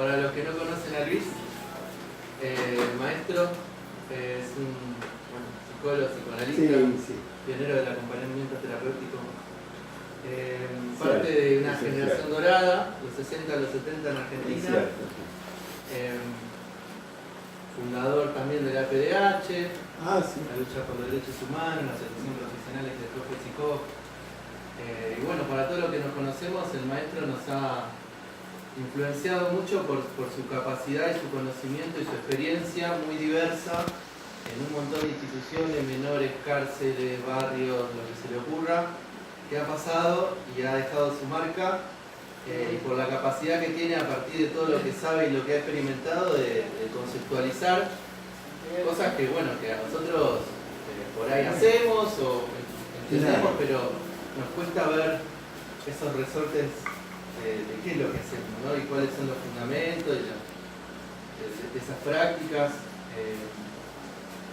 para los que no conocen a Luis, el maestro es un psicólogo, psicoanalista, pionero del acompañamiento terapéutico. Parte de una generación dorada, los 60 a los 70 en Argentina. Fundador también de la PDH, la lucha por los derechos humanos, la asociación profesional de Profe Psicó. Y bueno, para todo lo que nos conocemos, el maestro nos ha influenciado mucho por su capacidad y su conocimiento y su experiencia muy diversa en un montón de instituciones, menores, cárceles, barrios, lo que se le ocurra, que ha pasado y ha dejado su marca. Y por la capacidad que tiene a partir de todo lo que sabe y lo que ha experimentado de conceptualizar cosas que, bueno, que a nosotros por ahí hacemos o entendemos, pero nos cuesta ver esos resortes de qué es lo que hacemos, ¿no? Y cuáles son los fundamentos de esas prácticas.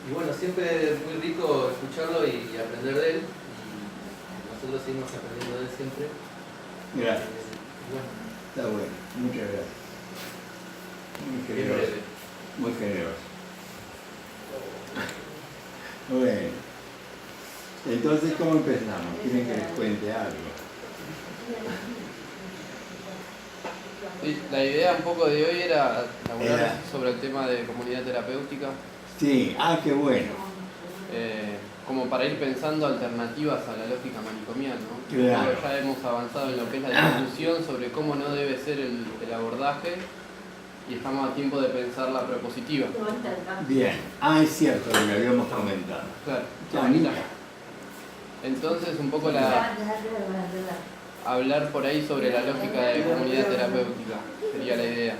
Y bueno, siempre es muy rico escucharlo y aprender de él, y nosotros seguimos aprendiendo de él siempre. Gracias. Bueno. Está bueno, muchas gracias. Muy generoso. Muy generoso. Bueno. Entonces, ¿cómo empezamos? ¿Quieren que les cuente algo? Sí, la idea un poco de hoy era hablar sobre el tema de comunidad terapéutica. Sí, qué bueno. Como para ir pensando alternativas a la lógica manicomial, ¿no? Claro. Ya hemos avanzado en lo que es la discusión sobre cómo no debe ser el abordaje y estamos a tiempo de pensar la propositiva. Bien. Es cierto, lo que habíamos comentado. Claro. Entonces, un poco hablar por ahí sobre la lógica de comunidad terapéutica sería la idea.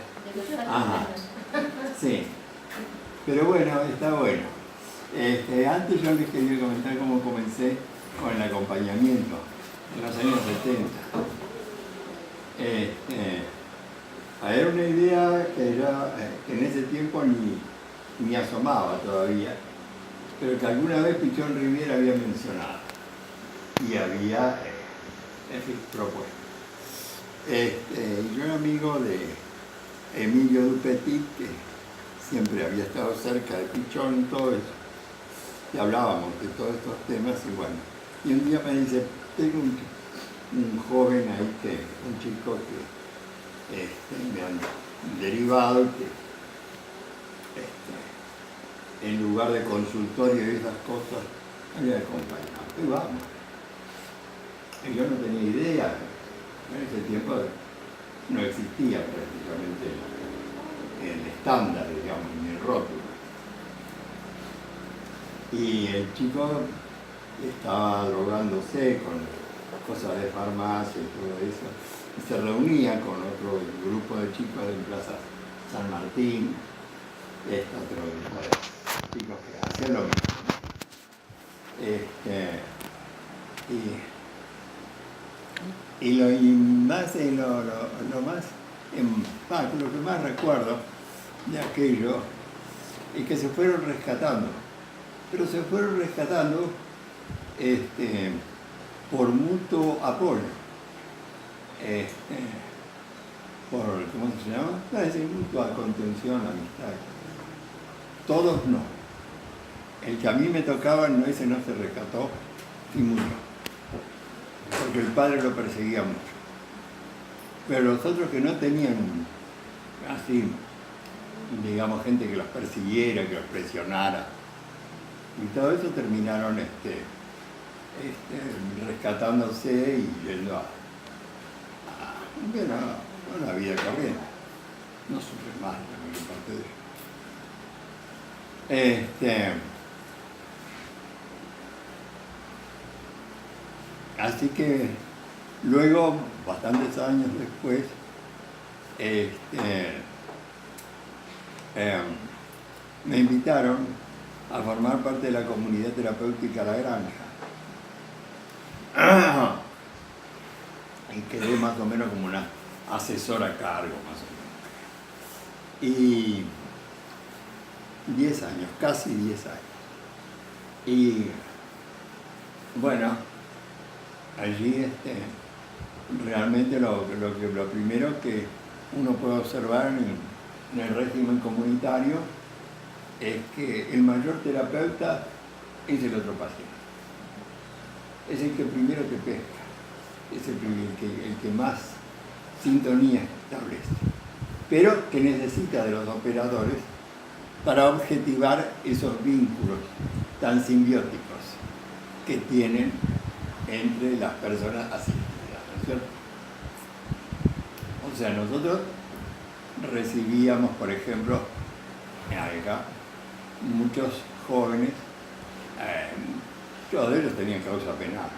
Ajá. Sí. Pero bueno, está bueno. Antes yo les quería comentar cómo comencé con el acompañamiento en los años 70. Era una idea que en ese tiempo ni asomaba todavía, pero que alguna vez Pichón Riviera había mencionado y había propuesto. Yo era amigo de Emilio Dupetit, que siempre había estado cerca de Pichón y todo eso, y hablábamos de todos estos temas, y bueno, y un día me dice, tengo un joven ahí, un chico que me han derivado y que en lugar de consultorio y esas cosas, había acompañado, y vamos. Y yo no tenía idea, en ese tiempo no existía prácticamente el estándar, digamos, ni el rótulo. Y el chico estaba drogándose con cosas de farmacia y todo eso, y se reunía con otro grupo de chicos de Plaza San Martín, otro grupo de chicos que hacían lo mismo. Lo que más recuerdo de aquello es que se fueron rescatando, pero se fueron rescatando por mutuo apoyo, ¿cómo se llama? Mutua contención, amistad. Todos no. El que a mí me tocaba, ese no se rescató y murió, porque el padre lo perseguía mucho. Pero los otros que no tenían así, digamos, gente que los persiguiera, que los presionara, y todo eso terminaron rescatándose y yendo a una vida corriente. No supe más la mayor parte de eso. Así que luego, bastantes años después, me invitaron a formar parte de la comunidad terapéutica La Granja. Y quedé más o menos como una asesora a cargo, más o menos. Y 10 años, casi 10 años. Y bueno, allí realmente lo primero que uno puede observar en el régimen comunitario es que el mayor terapeuta es el otro paciente. Es el que primero te pesca, es el que más sintonía establece, pero que necesita de los operadores para objetivar esos vínculos tan simbióticos que tienen entre las personas asistidas, ¿no es cierto? O sea, nosotros recibíamos, por ejemplo, acá, muchos jóvenes, todos ellos tenían causa penal,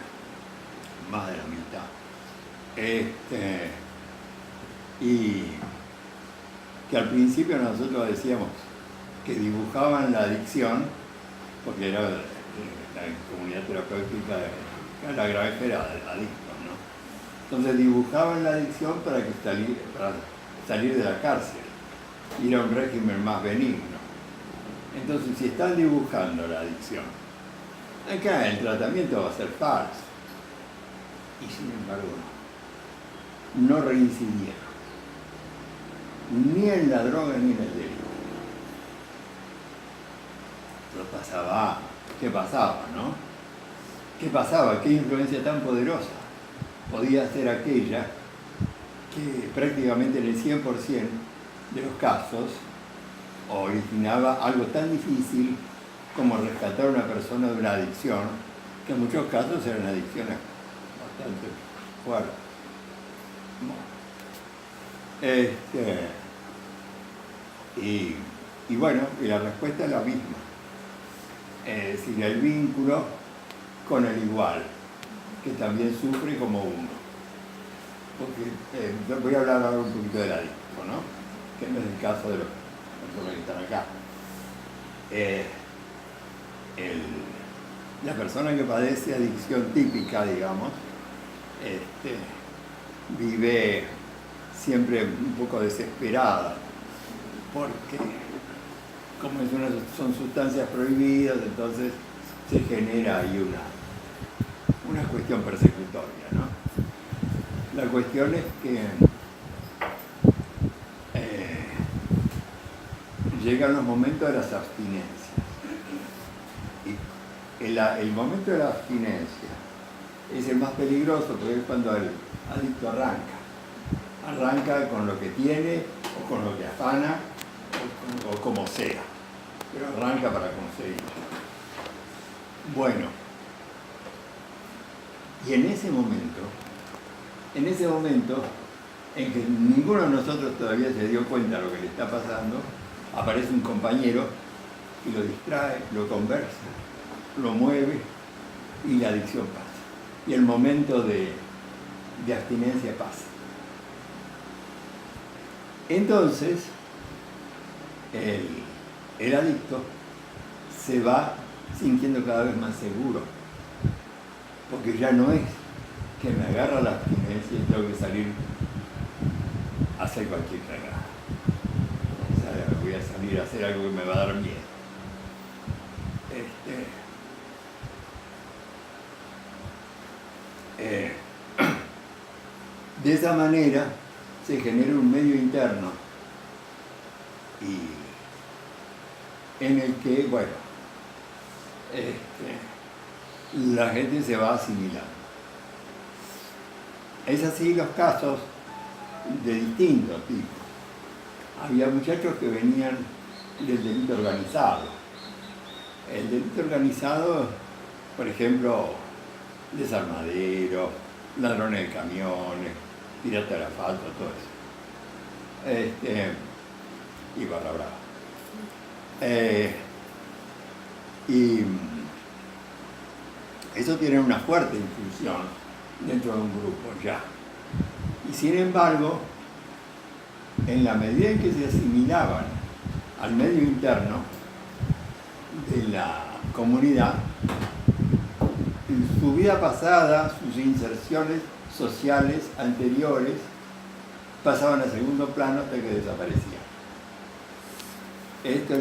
más de la mitad. Y que al principio nosotros decíamos que dibujaban la adicción, porque era la comunidad terapéutica de la Granja era adictos, ¿no? Entonces dibujaban la adicción para salir de la cárcel, ir a un régimen más benigno. Entonces, si están dibujando la adicción, acá el tratamiento va a ser falso. Y sin embargo, no reincidieron, ni en la droga ni en el delito. Pero ¿qué pasaba, no? ¿Qué pasaba? ¿Qué influencia tan poderosa podía ser aquella que prácticamente en el 100% de los casos originaba algo tan difícil como rescatar a una persona de una adicción, que en muchos casos eran adicciones bastante fuertes. Y bueno, y la respuesta es la misma. Es decir, el vínculo con el igual, que también sufre como uno. Porque voy a hablar ahora un poquito del adicto, ¿no? Que no es el caso de los personas que están acá. La persona que padece adicción típica, digamos, vive siempre un poco desesperada, porque como son sustancias prohibidas, entonces se genera ahí una cuestión persecutoria, ¿no? La cuestión es que llegan los momentos de las abstinencias. Y el momento de la abstinencia es el más peligroso, porque es cuando el adicto arranca con lo que tiene o con lo que afana o como sea, pero arranca para conseguir. Bueno, y en ese momento en que ninguno de nosotros todavía se dio cuenta de lo que le está pasando, aparece un compañero y lo distrae, lo conversa, lo mueve y la adicción pasa. Y el momento de abstinencia pasa. Entonces, el adicto se va sintiendo cada vez más seguro, porque ya no es que me agarra la abstinencia y tengo que salir a hacer cualquier cagada. Voy a salir a hacer algo que me va a dar miedo. De esa manera se genera un medio interno y en el que, bueno, la gente se va asimilando. Es así los casos de distintos tipos. Había muchachos que venían del delito organizado. El delito organizado, por ejemplo, desarmadero, ladrones de camiones, pirata del asfalto, todo eso. Y barra brava. Y eso tiene una fuerte infusión dentro de un grupo ya. Y sin embargo, en la medida en que se asimilaban al medio interno de la comunidad, su vida pasada, sus inserciones sociales anteriores, pasaban a segundo plano hasta que desaparecían.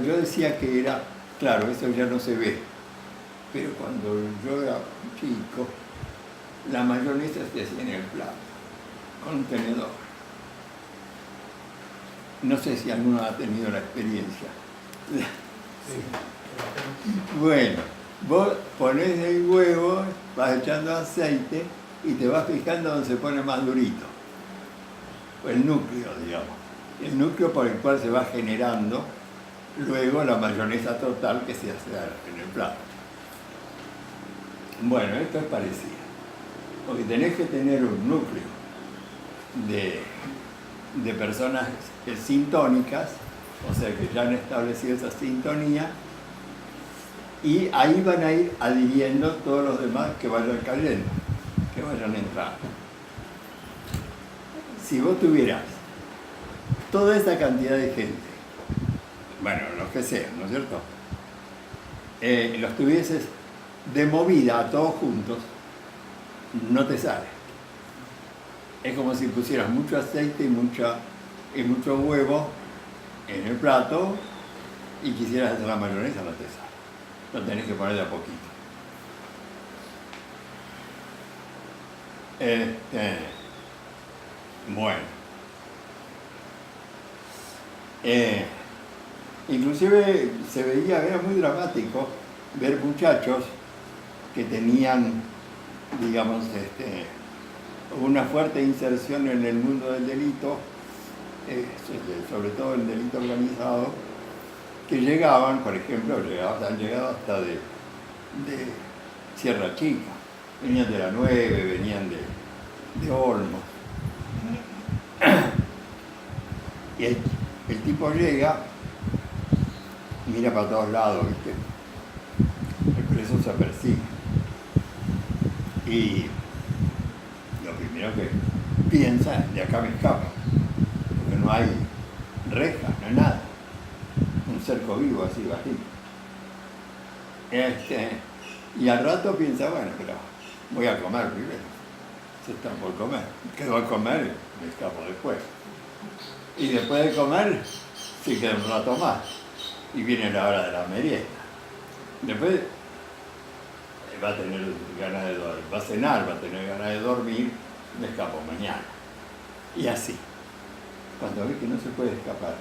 Yo decía que era, claro, eso ya no se ve, pero cuando yo era chico, la mayonesa se hacía en el plato, con un tenedor. No sé si alguno ha tenido la experiencia. Sí. Bueno, vos ponés el huevo, vas echando aceite y te vas fijando donde se pone más durito. El núcleo, digamos. El núcleo por el cual se va generando luego la mayonesa total que se hace en el plato. Bueno, esto es parecido. Porque tenés que tener un núcleo de personas sintónicas, o sea que ya han establecido esa sintonía, y ahí van a ir adhiriendo todos los demás que vayan cayendo, que vayan entrando. Si vos tuvieras toda esa cantidad de gente, bueno, los que sean, ¿no es cierto? Los tuvieses de movida a todos juntos, no te sale. Es como si pusieras mucho aceite y mucho huevo en el plato y quisieras hacer la mayonesa, no te sale. Lo tenés que poner de a poquito. Bueno. Inclusive se veía, era muy dramático ver muchachos que tenían, digamos, una fuerte inserción en el mundo del delito, sobre todo el delito organizado, que llegaban, por ejemplo, han llegado hasta de Sierra Chica, venían de la 9, venían de Olmos. Y el tipo llega, mira para todos lados, ¿viste? El preso se persigue. Y lo primero que piensa es, de acá me escapo, porque no hay reja, no hay nada. Un cerco vivo así bajito. Y al rato piensa, bueno, pero voy a comer primero. Se están por comer. Quedo a comer y me escapo después. Y después de comer, se queda un rato más. Y viene la hora de la merienda. Después va a tener ganas de dormir, va a cenar, va a tener ganas de dormir, me escapo mañana. Y así. Cuando ve que no se puede escapar,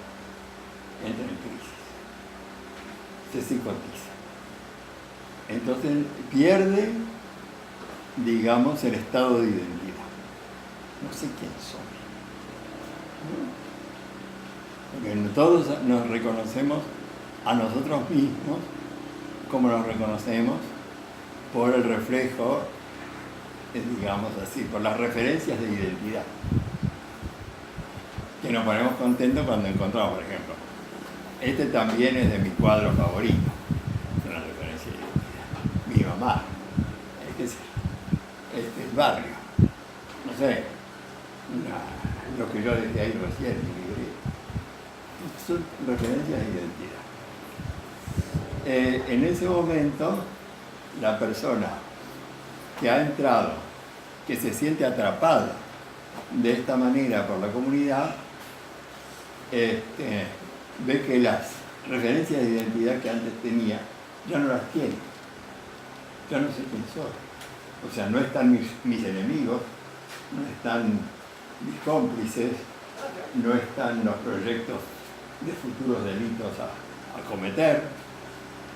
entra en crisis. Se psicotiza. Entonces pierde, digamos, el estado de identidad. No sé quién soy. Porque todos nos reconocemos a nosotros mismos, como nos reconocemos, por el reflejo, digamos así, por las referencias de identidad. Que nos ponemos contentos cuando encontramos, por ejemplo, este también es de mi cuadro favorito, es una referencia de identidad. Mi mamá, el barrio, no sé, lo que yo dejé ahí recién, mi libreta. Son referencias de identidad. En ese momento, la persona que ha entrado, que se siente atrapada de esta manera por la comunidad, ve que las referencias de identidad que antes tenía ya no las tiene, ya no sé quién soy. O sea, no están mis enemigos, no están mis cómplices, no están los proyectos de futuros delitos a cometer,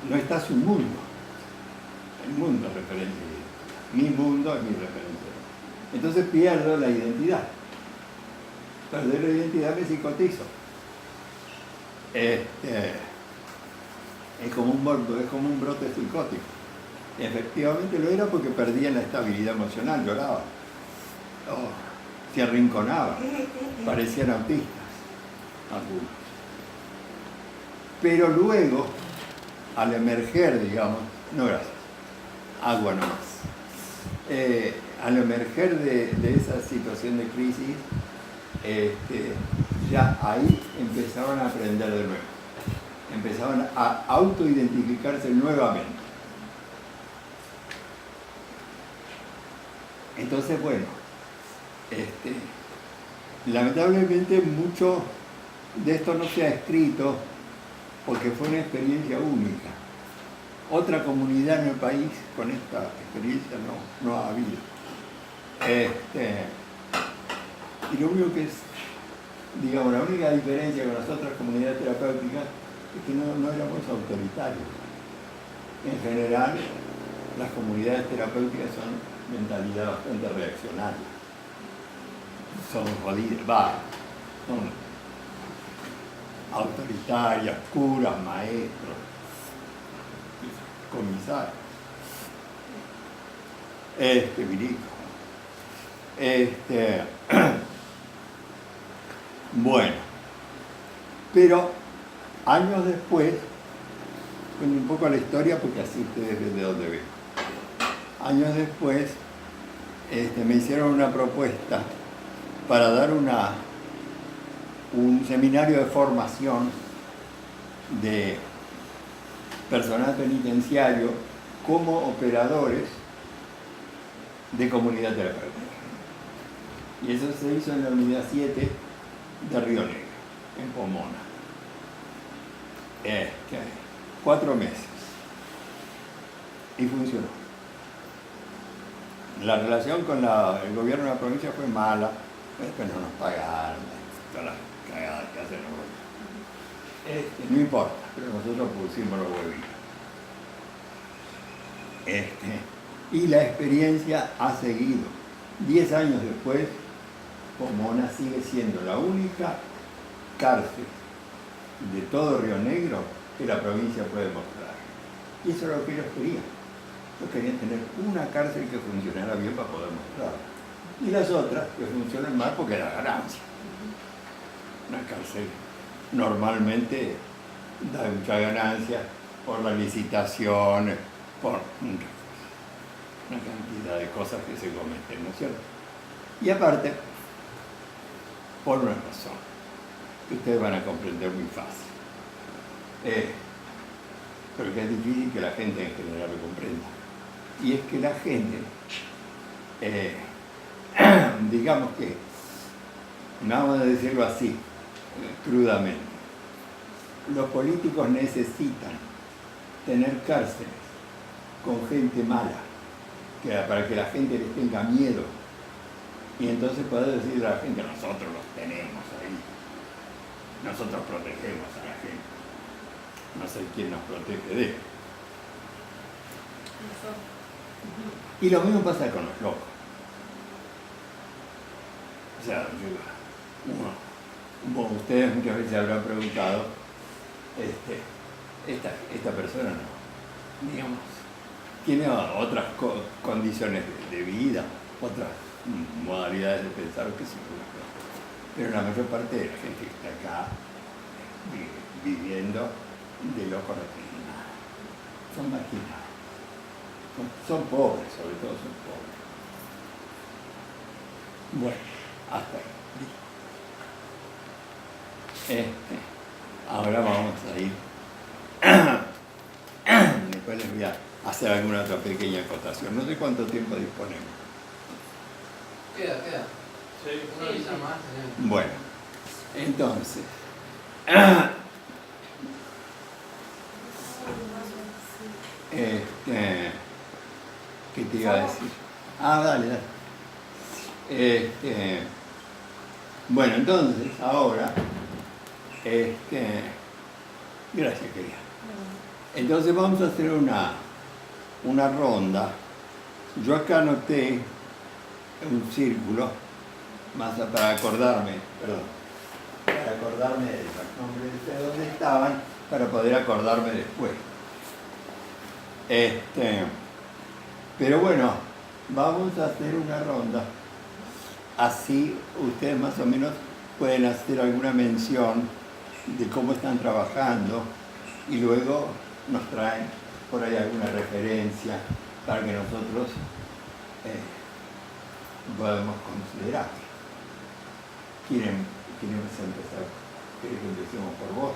no está su mundo. El mundo es referencia de identidad. Mi mundo es mi referencia. Entonces pierdo la identidad. Perder la identidad me psicotizo. Es como un brote psicótico. Efectivamente lo era porque perdían la estabilidad emocional, lloraban, se arrinconaban, parecían autistas, algunos. Pero luego, al emerger, digamos, no gracias, agua nomás, al emerger de esa situación de crisis, ya ahí empezaban a aprender de nuevo, empezaban a autoidentificarse nuevamente. Entonces, bueno, lamentablemente mucho de esto no se ha escrito porque fue una experiencia única. Otra comunidad en el país con esta experiencia no ha habido. Y lo único que es digamos, la única diferencia con las otras comunidades terapéuticas es que no éramos autoritarios. En general, las comunidades terapéuticas son mentalidad bastante reaccionaria. Son jodidas, son autoritarias, curas, maestros, comisarios. Milico. Bueno, pero años después, cuento un poco la historia porque así ustedes ven de dónde ven. Años después me hicieron una propuesta para dar un seminario de formación de personal penitenciario como operadores de comunidad terapéutica. Y eso se hizo en la unidad 7 de Río Negro, en Pomona. 4 meses. Y funcionó. La relación con el gobierno de la provincia fue mala, después no nos pagaron, todas las cagadas que hacen los gobiernos. No importa, pero nosotros pusimos los huevitos. Y la experiencia ha seguido. 10 años después, Pomona sigue siendo la única cárcel de todo Río Negro que la provincia puede mostrar. Y eso es lo que ellos querían. Ellos querían tener una cárcel que funcionara bien para poder mostrarla. Y las otras que funcionan mal porque da ganancia. Una cárcel normalmente da mucha ganancia por la licitación, por una cantidad de cosas que se cometen, ¿no es cierto? Y aparte, por una razón que ustedes van a comprender muy fácil, pero que es difícil que la gente en general lo comprenda. Y es que la gente, digamos que, vamos a decirlo así, crudamente, los políticos necesitan tener cárceles con gente mala, para que la gente les tenga miedo. Y entonces poder decirle a la gente, nosotros los tenemos ahí, nosotros protegemos a la gente. No sé quién nos protege de él. Y lo mismo pasa con los locos. O sea, ustedes muchas veces habrán preguntado, esta persona no, digamos, tiene otras condiciones de vida, otras modalidades de pensar que sí, pero la mayor parte de la gente que está acá viviendo de locos no tienen nada, son marginados, son pobres, sobre todo son pobres. Bueno, hasta ahí. Ahora vamos a ir, después les voy a hacer alguna otra pequeña acotación. No sé cuánto tiempo disponemos. Queda. Sí, una horita más. Bueno, entonces, ¿qué te iba a decir? Dale. Bueno, entonces, ahora, gracias, querida. Entonces vamos a hacer una ronda. Yo acá anoté un círculo, más para acordarme de los nombres de dónde estaban, para poder acordarme después. Pero bueno, vamos a hacer una ronda. Así ustedes más o menos pueden hacer alguna mención de cómo están trabajando y luego nos traen por ahí alguna referencia para que nosotros podamos considerar. ¿Quieren empezar? ¿Quieren que empecemos por vos?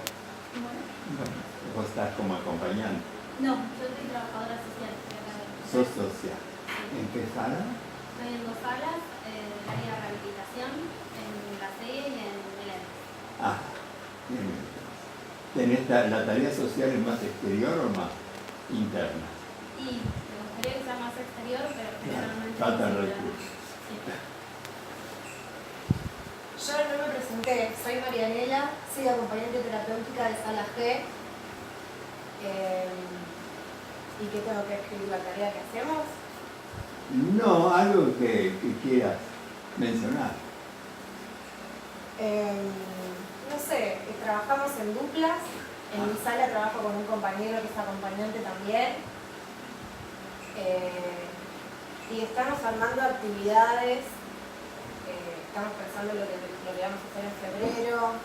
Bueno, vos estás como acompañante. No, yo soy trabajadora social. ¿Sos social? Sí. ¿En qué sala? Estoy en 2 salas, en el área de rehabilitación, en la CE y en el ENS. Bien. ¿Tenés la tarea social es más exterior o más interna? Y me gustaría que sea más exterior, pero generalmente... Faltan recursos. Sí. Yo no me presenté, soy Marianela, soy acompañante terapéutica de Sala G. ¿Y qué tengo que escribir la tarea que hacemos? No, algo que quieras mencionar. No sé, trabajamos en duplas. En mi sala trabajo con un compañero que es acompañante también. Y estamos armando actividades. Estamos pensando en lo que vamos a hacer en febrero.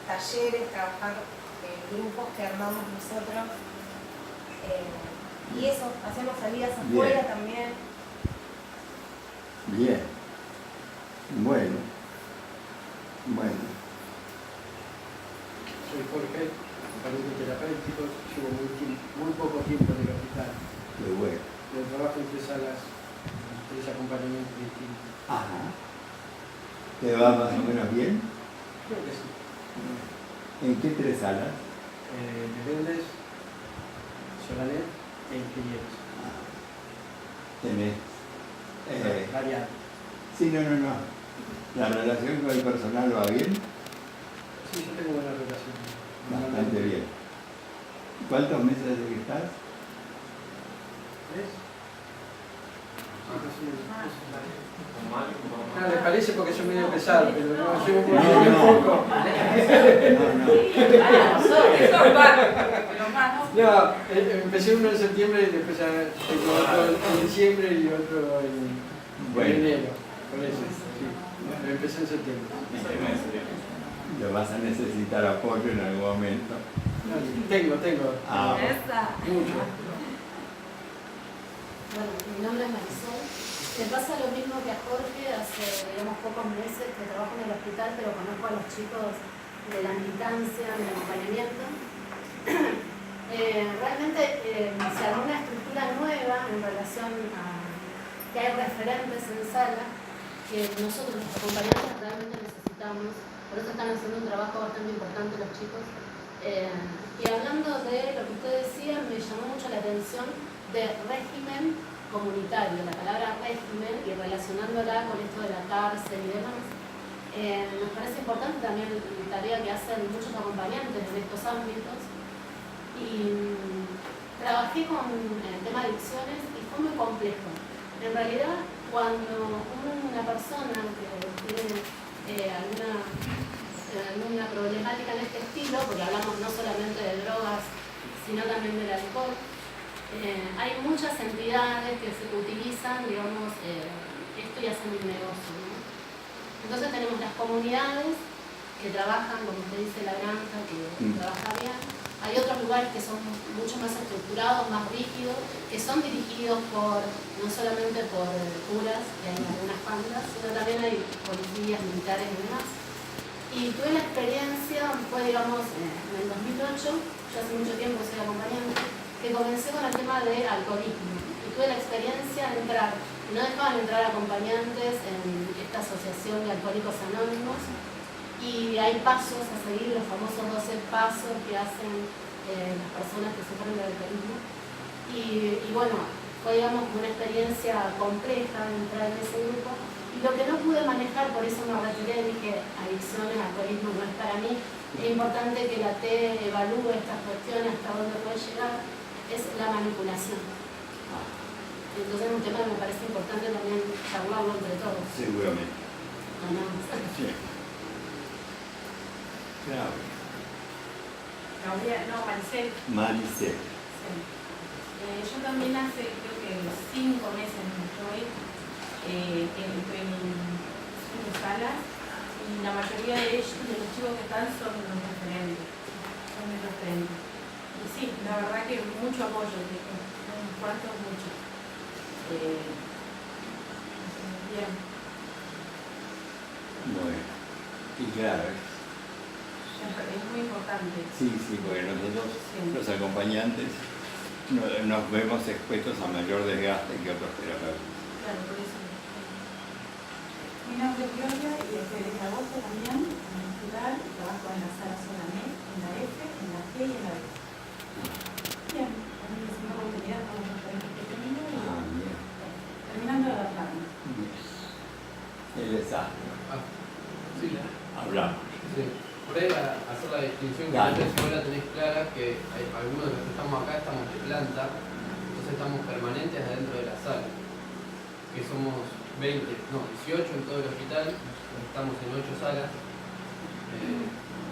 Talleres, trabajar en grupos que armamos nosotros. Y eso, hacemos salidas afuera también. Bien. Bueno. Soy Jorge, acompañante terapéutico, llevo muy poco tiempo en el hospital. Qué bueno. Yo trabajo en 3 salas, 3 acompañamientos distintos. Ajá. ¿Te va más o menos bien? Creo que sí. ¿En qué 3 salas? Meléndez, Solanet e Ingenieros. Tenés. Variado. Sí, no. ¿La relación con el personal va bien? Sí, yo tengo buena relación. Bastante bien. ¿Cuántos meses de que estás? 3. No, le parece porque soy medio pesado, pero no, llevo muy poco. No, empecé uno en septiembre y después tengo otro en diciembre y otro en enero. Por eso, sí. Pero empecé en septiembre. Lo vas a necesitar apoyo en algún momento. No, tengo. Mucho. Bueno, mi nombre es Marisol. Me pasa lo mismo que a Jorge, hace pocos meses que trabajo en el hospital, pero conozco a los chicos de la militancia, del acompañamiento. Realmente se armó una estructura nueva en relación a que hay referentes en sala que nosotros los acompañantes realmente necesitamos, por eso están haciendo un trabajo bastante importante los chicos. Y hablando de lo que usted decía, me llamó mucho la atención de régimen comunitario, la palabra régimen, y relacionándola con esto de la cárcel y demás. Nos parece importante también la tarea que hacen muchos acompañantes en estos ámbitos. Y trabajé con el tema de adicciones y fue muy complejo. En realidad, cuando una persona que tiene alguna problemática de este estilo, porque hablamos no solamente de drogas, sino también del alcohol, hay muchas entidades que se utilizan, digamos, esto y hacen un negocio, ¿no? Entonces tenemos las comunidades que trabajan, como usted dice, la granja, que trabaja bien. Hay otros lugares que son mucho más estructurados, más rígidos, que son dirigidos no solamente por curas, que hay algunas bandas, sino también hay policías, militares y demás. Y tuve la experiencia, fue digamos en el 2008, yo hace mucho tiempo soy acompañante, que comencé con el tema de alcoholismo. Y tuve la experiencia de entrar, no dejaban entrar acompañantes en esta asociación de alcohólicos anónimos, y hay pasos a seguir, los famosos 12 pasos que hacen las personas que sufren de alcoholismo. Y bueno, fue digamos una experiencia compleja entrar en ese grupo. Y lo que no pude manejar, por eso me retiré, dije, adicciones, alcoholismo no es para mí. Es importante que la T evalúe estas cuestiones, hasta dónde puede llegar, es la manipulación. Entonces es un tema que me parece importante también charlarlo entre todos. Seguramente. No. Sí. Claro. Maricel. Maricel. Sí. Yo también hace, creo que 5 meses estoy en 5 salas y la mayoría de ellos, de los chicos que están, son los referentes. Y sí, la verdad que mucho apoyo, unos cuantos, muchos. Bien. Bueno. Y claro. Es muy importante. Sí, porque nosotros, los acompañantes, nos vemos expuestos a mayor desgaste que otros terapeutas. Claro, por eso. Mi nombre es Gloria y estoy desde agosto también en el hospital. Trabajo en la sala zona N, en la F, en la G y en la B. Bien, también es una oportunidad con los referentes que tengo y Bien. terminando de adaptarme. Él es A. Sí. Por ahí para hacer la distinción que Dale. antes vos la tenés clara, que hay algunos de los que estamos acá estamos de planta, entonces estamos permanentes adentro de la sala, que somos 18 en todo el hospital, estamos en 8 salas,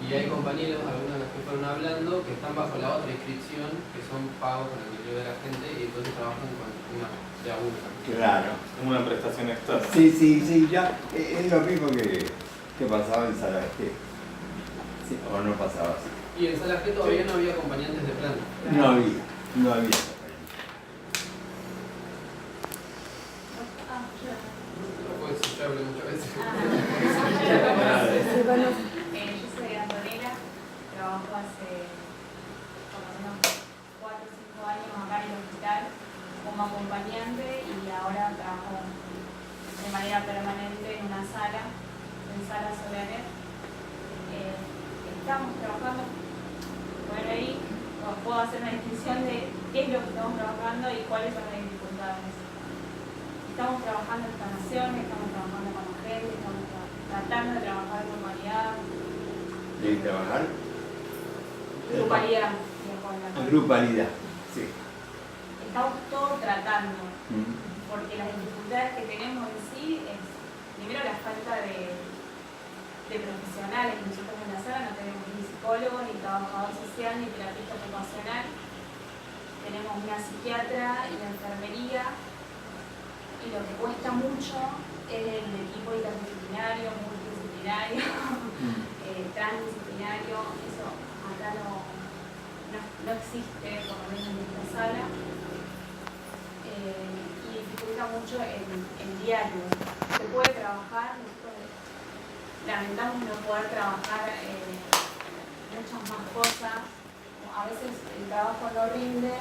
y hay compañeros, algunos de los que fueron hablando, que están bajo la otra inscripción, que son pagos con el dinero de la gente, y entonces trabajan con una de a una. Claro. Como una prestación externa. Sí, ya. Es lo mismo que pasaba en Sala G. Sí, o no pasaba así. Y en sala G todavía no había acompañantes de planta. No había. Pues yo hablé muchas veces. Yo soy Antonella, trabajo hace como unos 4 o 5 años acá en el hospital como acompañante y ahora trabajo de manera permanente en una sala, en Sala Solanet. Estamos trabajando, bueno ahí puedo hacer una distinción de qué es lo que estamos trabajando y cuáles son las dificultades. Estamos trabajando en sanaciones, estamos trabajando con la gente, estamos tratando de trabajar en humanidad. ¿De trabajar? Grupalidad. Grupalidad, sí. Estamos todos tratando, porque las dificultades que tenemos en sí es, primero, la falta de profesionales. Nosotros en la sala no tenemos ni psicólogo, ni trabajador social, ni terapista ocupacional. Tenemos una psiquiatra y una enfermería. Y lo que cuesta mucho es el equipo interdisciplinario, multidisciplinario, transdisciplinario. Eso acá no existe, por lo menos en nuestra sala. Y dificulta mucho el diario. Se puede trabajar, nosotros lamentamos no poder trabajar muchas más cosas. A veces el trabajo no rinde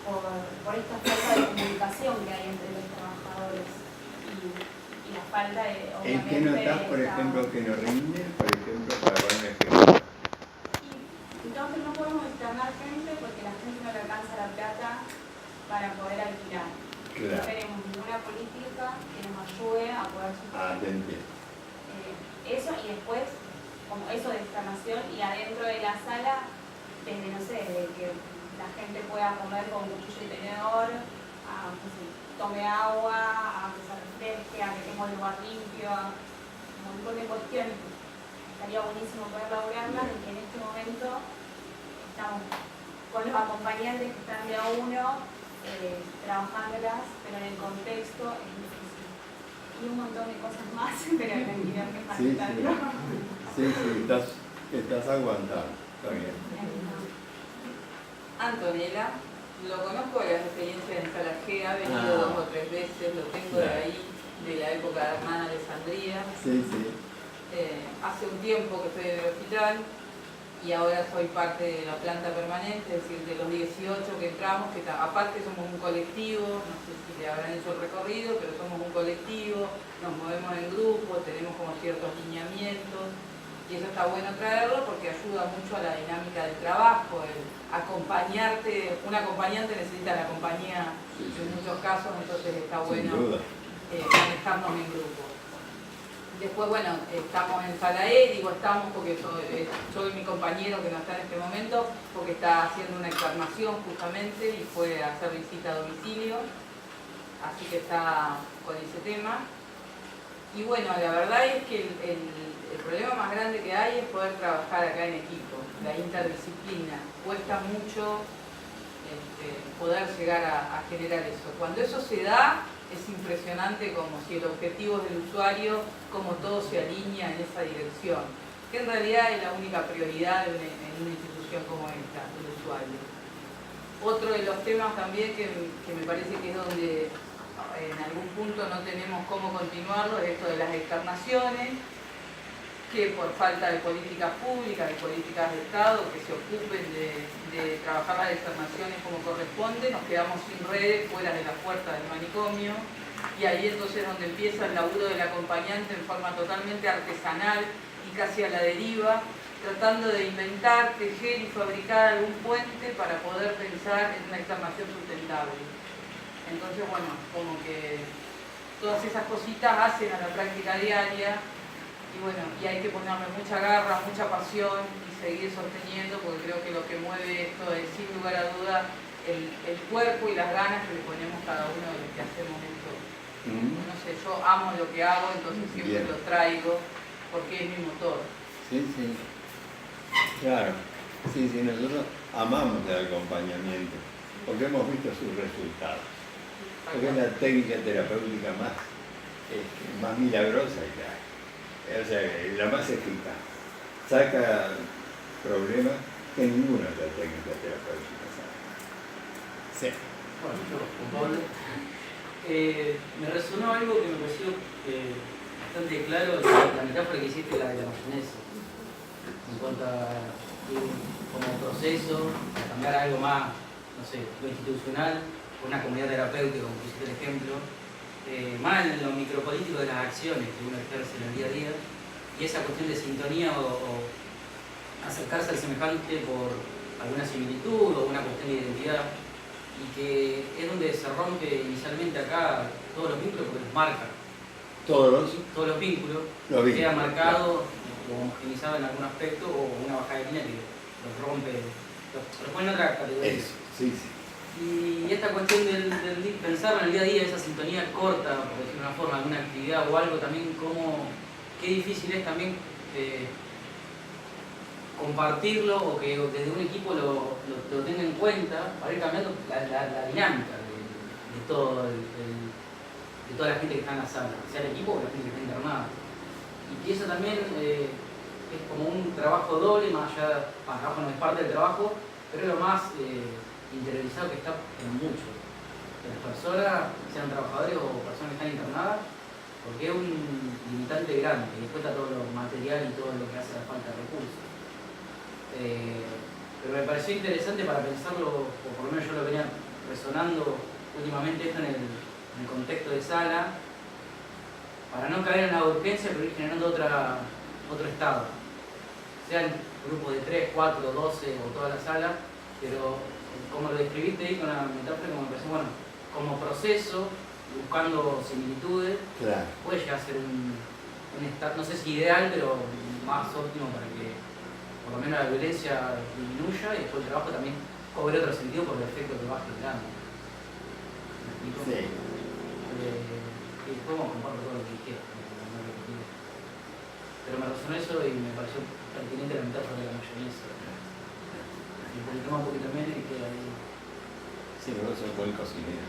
por esta falta de comunicación que hay entre los trabajadores y la falta de, obviamente, ¿En qué notas, por ejemplo, que no rinde? Por ejemplo, para poner un ejemplo. Entonces no podemos externar gente porque la gente no le alcanza la plata para poder alquilar. Claro. No tenemos ninguna política que nos ayude a poder Atente. eso, y después, como eso de externación, y adentro de la sala, desde, no sé, de que la gente pueda comer con cuchillo y tenedor, a que se tome agua, a que se refresque, a que tenga un lugar limpio, a un montón de cuestiones. Estaría buenísimo poder lograrlas, y que en este momento estamos con los acompañantes que están de a uno, trabajándolas, pero en el contexto es difícil. Y un montón de cosas más, pero tranquilo que faltan. Sí, estás aguantando, está bien. Antonella, lo conozco de las experiencias en Sala G, ha venido 2 o 3 veces, lo tengo de ahí, de la época de Hermana Alessandría. Sí. Hace un tiempo que estoy en el hospital y ahora soy parte de la planta permanente, es decir, de los 18 que entramos, que aparte somos un colectivo, no sé si le habrán hecho el recorrido, pero somos un colectivo, nos movemos en grupo, tenemos como ciertos lineamientos. Y eso está bueno traerlo porque ayuda mucho a la dinámica del trabajo, el acompañarte, un acompañante necesita la compañía en muchos casos, entonces está bueno manejarnos en grupo. Después, bueno, estamos en Sala E, digo estamos porque soy mi compañero que no está en este momento, porque está haciendo una externación justamente y fue a hacer visita a domicilio, así que está con ese tema. Y bueno, la verdad es que el problema más grande que hay es poder trabajar acá en equipo, la interdisciplina. Cuesta mucho poder llegar a generar eso. Cuando eso se da, es impresionante como si el objetivo del usuario, como todo se alinea en esa dirección, que en realidad es la única prioridad en una institución como esta, el usuario. Otro de los temas también que me parece que es donde en algún punto no tenemos cómo continuarlo, es esto de las externaciones, que por falta de políticas públicas, de políticas de Estado que se ocupen de trabajar las externaciones como corresponde, nos quedamos sin redes fuera de la puerta del manicomio, y ahí entonces es donde empieza el laburo del acompañante en forma totalmente artesanal y casi a la deriva, tratando de inventar, tejer y fabricar algún puente para poder pensar en una externación sustentable. Entonces, bueno, como que todas esas cositas hacen a la práctica diaria Y bueno, y hay que ponerle mucha garra, mucha pasión y seguir sosteniendo, porque creo que lo que mueve esto es sin lugar a duda el cuerpo y las ganas que le ponemos cada uno de los que hacemos esto. No sé, yo amo lo que hago, entonces siempre lo traigo porque es mi motor. Sí, sí. Claro. Sí, sí, nosotros amamos el acompañamiento porque hemos visto sus resultados. Porque es la técnica terapéutica más milagrosa que hay. O sea, la más eficaz. Saca problemas que ninguna otra técnica terapéutica saca. Sí. Bueno, yo con Pablo. Me resonó algo que me pareció bastante claro, la metáfora que hiciste, la de la mayonesa. En cuanto a ir como proceso, a cambiar algo más, no sé, lo institucional, una comunidad terapéutica, como pusiste el ejemplo, más en lo micropolítico de las acciones que uno ejerce en el día a día, y esa cuestión de sintonía o acercarse al semejante por alguna similitud o una cuestión de identidad, y que es donde se rompe inicialmente acá todos los vínculos porque los marca. Todos los vínculos quedan marcados o homogenizados en algún aspecto o una bajada de línea que los rompe, los pone en otra categoría. Eso, sí, sí. Y esta cuestión del pensar en el día a día, esa sintonía corta, por decirlo de una forma, alguna actividad o algo también, qué difícil es también compartirlo o que desde un equipo lo tenga en cuenta para ir cambiando la dinámica de toda la gente que está en la sala, sea el equipo o la gente que está internada. Y que eso también es como un trabajo doble, más allá, trabajo no es parte del trabajo, pero es lo más interiorizado que está en mucho. Que las personas, sean trabajadores o personas que están internadas, porque es un limitante grande, y después está todo lo material y todo lo que hace la falta de recursos. Pero me pareció interesante para pensarlo, o por lo menos yo lo venía resonando últimamente esto en el contexto de sala, para no caer en la urgencia, pero ir generando otro estado. Sean grupos de 3, 4, 12 o toda la sala, pero como lo describiste ahí con la metáfora, como me pareció, bueno, como proceso, buscando similitudes, claro, puede llegar a ser un estado, no sé si ideal, pero más óptimo para que por lo menos la violencia disminuya y después el trabajo también cobre otro sentido por el efecto que va generando. ¿Me explico? Sí. Y después comparto todo lo que dijiste, pero me resonó eso y me pareció pertinente la metáfora de la mayonesa. Y publicamos un poquito menos y queda ahí. Sí, vos sos buen cocinero.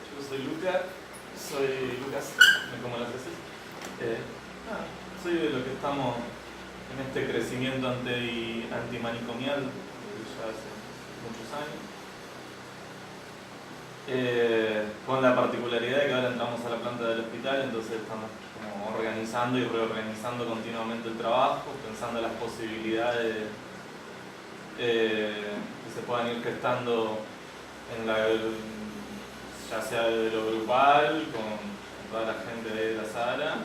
Yo soy Lucas, me como las veces. Soy de los que estamos en este crecimiento antimanicomial ya hace muchos años. Con la particularidad de que ahora entramos a la planta del hospital, entonces estamos como organizando y reorganizando continuamente el trabajo, pensando las posibilidades que se puedan ir gestando ya sea de lo grupal, con toda la gente de la sala,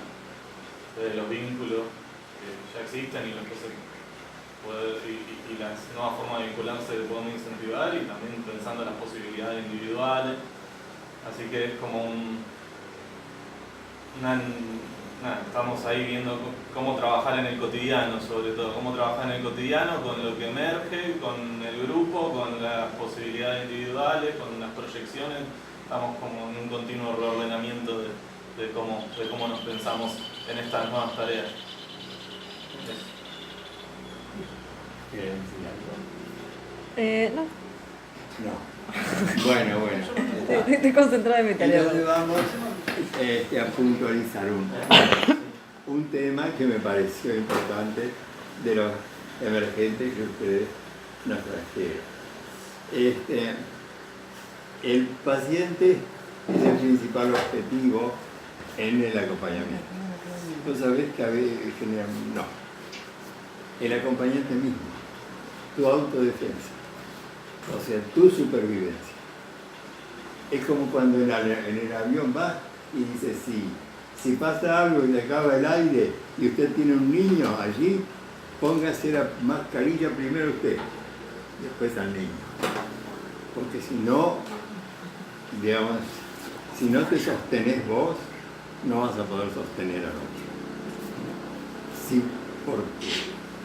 de los vínculos que ya existen y los que y las nuevas formas de vincularse que podemos incentivar, y también pensando en las posibilidades individuales. Así que es como estamos ahí viendo cómo trabajar en el cotidiano, sobre todo, cómo trabajar en el cotidiano con lo que emerge, con el grupo, con las posibilidades individuales, con las proyecciones. Estamos como en un continuo reordenamiento de cómo nos pensamos en estas nuevas tareas. ¿Quieres decir algo? No. Bueno. Estoy concentrada en mi tarea. Entonces vamos a puntualizar un tema que me pareció importante de los emergentes que ustedes nos trajeron. El paciente es el principal objetivo en el acompañamiento. Tú sabés que a veces no. El acompañante mismo, tu autodefensa, o sea, tu supervivencia. Es como cuando en el avión vas y dices, si pasa algo y le acaba el aire y usted tiene un niño allí, póngase la mascarilla primero usted, después al niño. Porque si no, digamos, si no te sostenés vos, no vas a poder sostener al otro. Si por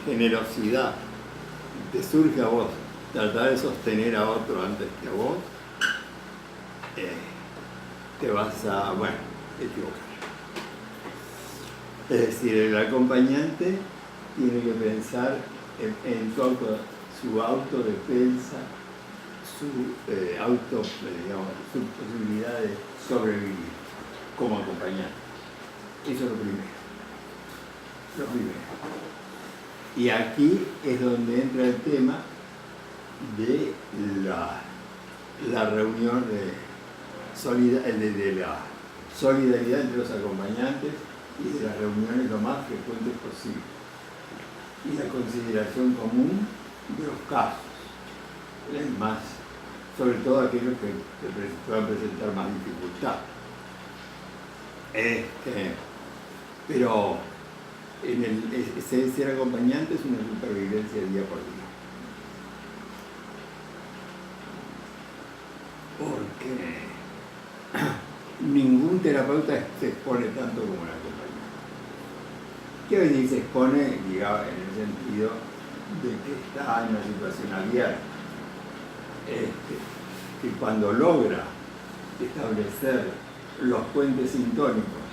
generosidad te surge a vos tratar de sostener a otro antes que a vos, te vas a, bueno, equivocar. Es decir, el acompañante tiene que pensar en su autodefensa, su posibilidad de sobrevivir como acompañante. Eso es lo primero. Lo primero. Y aquí es donde entra el tema de la reunión de la solidaridad entre los acompañantes y de las reuniones lo más frecuentes posible. Y la consideración común de los casos, más, sobre todo aquellos que puedan presentar más dificultad. Pero ser acompañante es una supervivencia día por día. Porque ningún terapeuta se expone tanto como el acompañante. ¿Qué decir se expone? Digamos, en el sentido de que está en una situación abierta. Que cuando logra establecer los puentes sintónicos,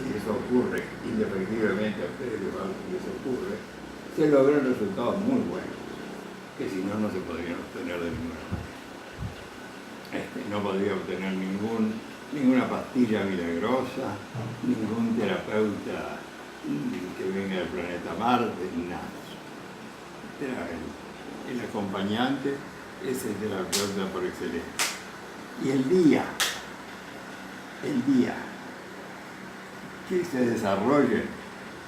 y eso ocurre indefectiblemente a ustedes les ocurre, se logran resultados muy buenos, que si no, no se podrían obtener de ninguna manera. No podría obtener ninguna pastilla milagrosa, ningún terapeuta que venga del planeta Marte, nada. El acompañante es el terapeuta por excelencia. Y el día que se desarrollen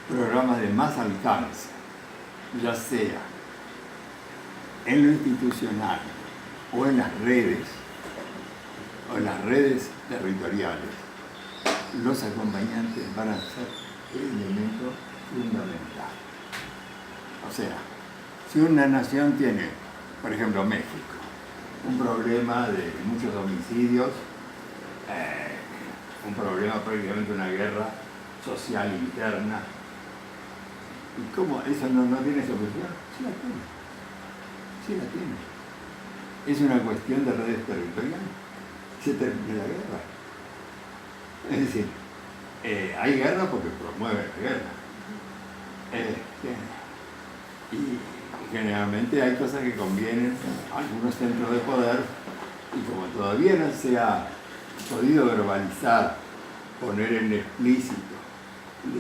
programas de más alcance, ya sea en lo institucional o en las redes territoriales, los acompañantes van a ser el elemento fundamental. O sea, si una nación tiene, por ejemplo México, un problema de muchos homicidios, un problema prácticamente una guerra social interna, ¿y cómo? ¿Eso no tiene solución? Sí la tiene. Sí la tiene. Es una cuestión de redes territoriales. Se termina la guerra. Es decir, hay guerra porque promueve la guerra. Y generalmente hay cosas que convienen a algunos centros de poder, y como todavía no se ha podido verbalizar, poner en explícito,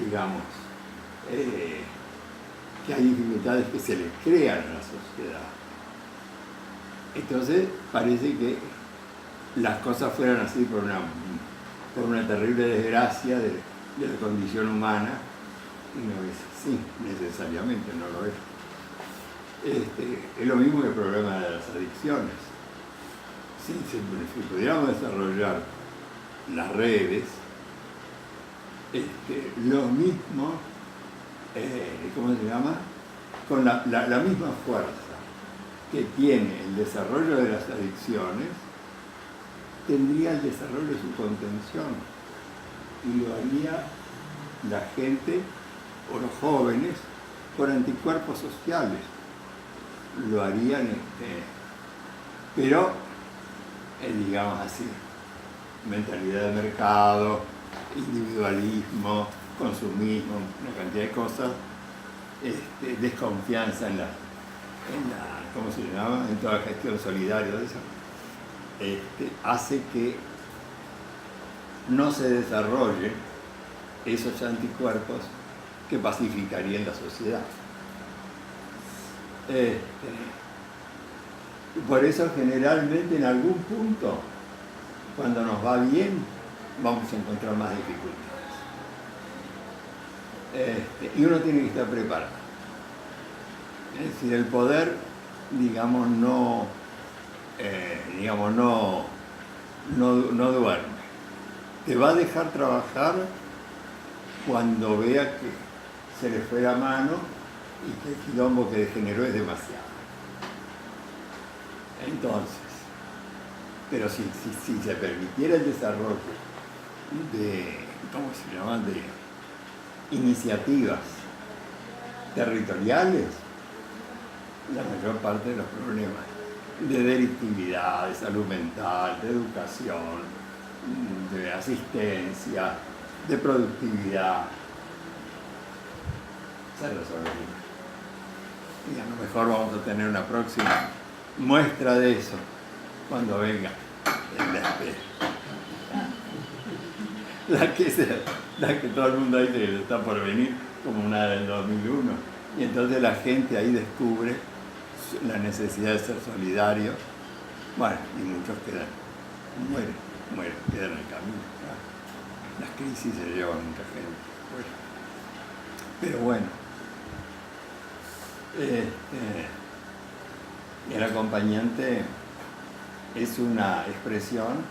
digamos, que hay dificultades que se les crean a la sociedad. Entonces parece que las cosas fueran así por una terrible desgracia de la condición humana, y no es así, necesariamente no lo es. Es lo mismo que el problema de las adicciones. Si pudiéramos desarrollar las redes, lo mismo, ¿cómo se llama? Con la misma fuerza que tiene el desarrollo de las adicciones, tendría el desarrollo de su contención, y lo haría la gente o los jóvenes por anticuerpos sociales. Lo harían, pero digamos así, mentalidad de mercado, individualismo, consumismo, una cantidad de cosas, desconfianza en la ¿cómo se llama? En toda la gestión solidaria de eso, hace que no se desarrollen esos anticuerpos que pacificarían la sociedad. Por eso generalmente en algún punto, cuando nos va bien, vamos a encontrar más dificultades. Y uno tiene que estar preparado. Es decir, el poder, digamos, no duerme. Te va a dejar trabajar cuando vea que se le fue la mano y que el quilombo que generó es demasiado. Entonces, pero si se permitiera el desarrollo ¿cómo se llama?, de iniciativas territoriales, la mayor parte de los problemas de delictividad, de salud mental, de educación, de asistencia, de productividad, se resolvería. Y a lo mejor vamos a tener una próxima muestra de eso cuando venga el despegue. La que todo el mundo dice que está por venir, como una del 2001. Y entonces la gente ahí descubre la necesidad de ser solidario. Bueno, y muchos mueren, quedan en el camino. ¿No? Las crisis se llevan mucha gente. Pero bueno, el acompañante es una expresión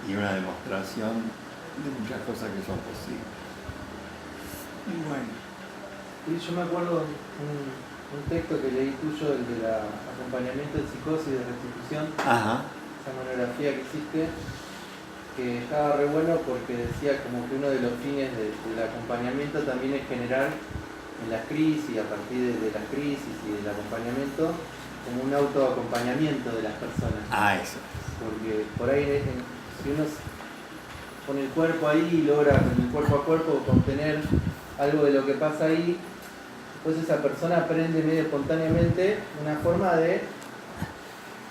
y una demostración de muchas cosas que son posibles. Y bueno. Y yo me acuerdo un texto que leí tuyo, el de acompañamiento de psicosis de restitución. Ajá. Esa monografía que hiciste, que estaba re bueno porque decía como que uno de los fines del acompañamiento también es generar en las crisis, a partir de las crisis y del acompañamiento, como un autoacompañamiento de las personas. Ah, eso. Porque por ahí, si uno pone el cuerpo ahí y logra con el cuerpo a cuerpo contener algo de lo que pasa ahí, pues esa persona aprende medio espontáneamente una forma de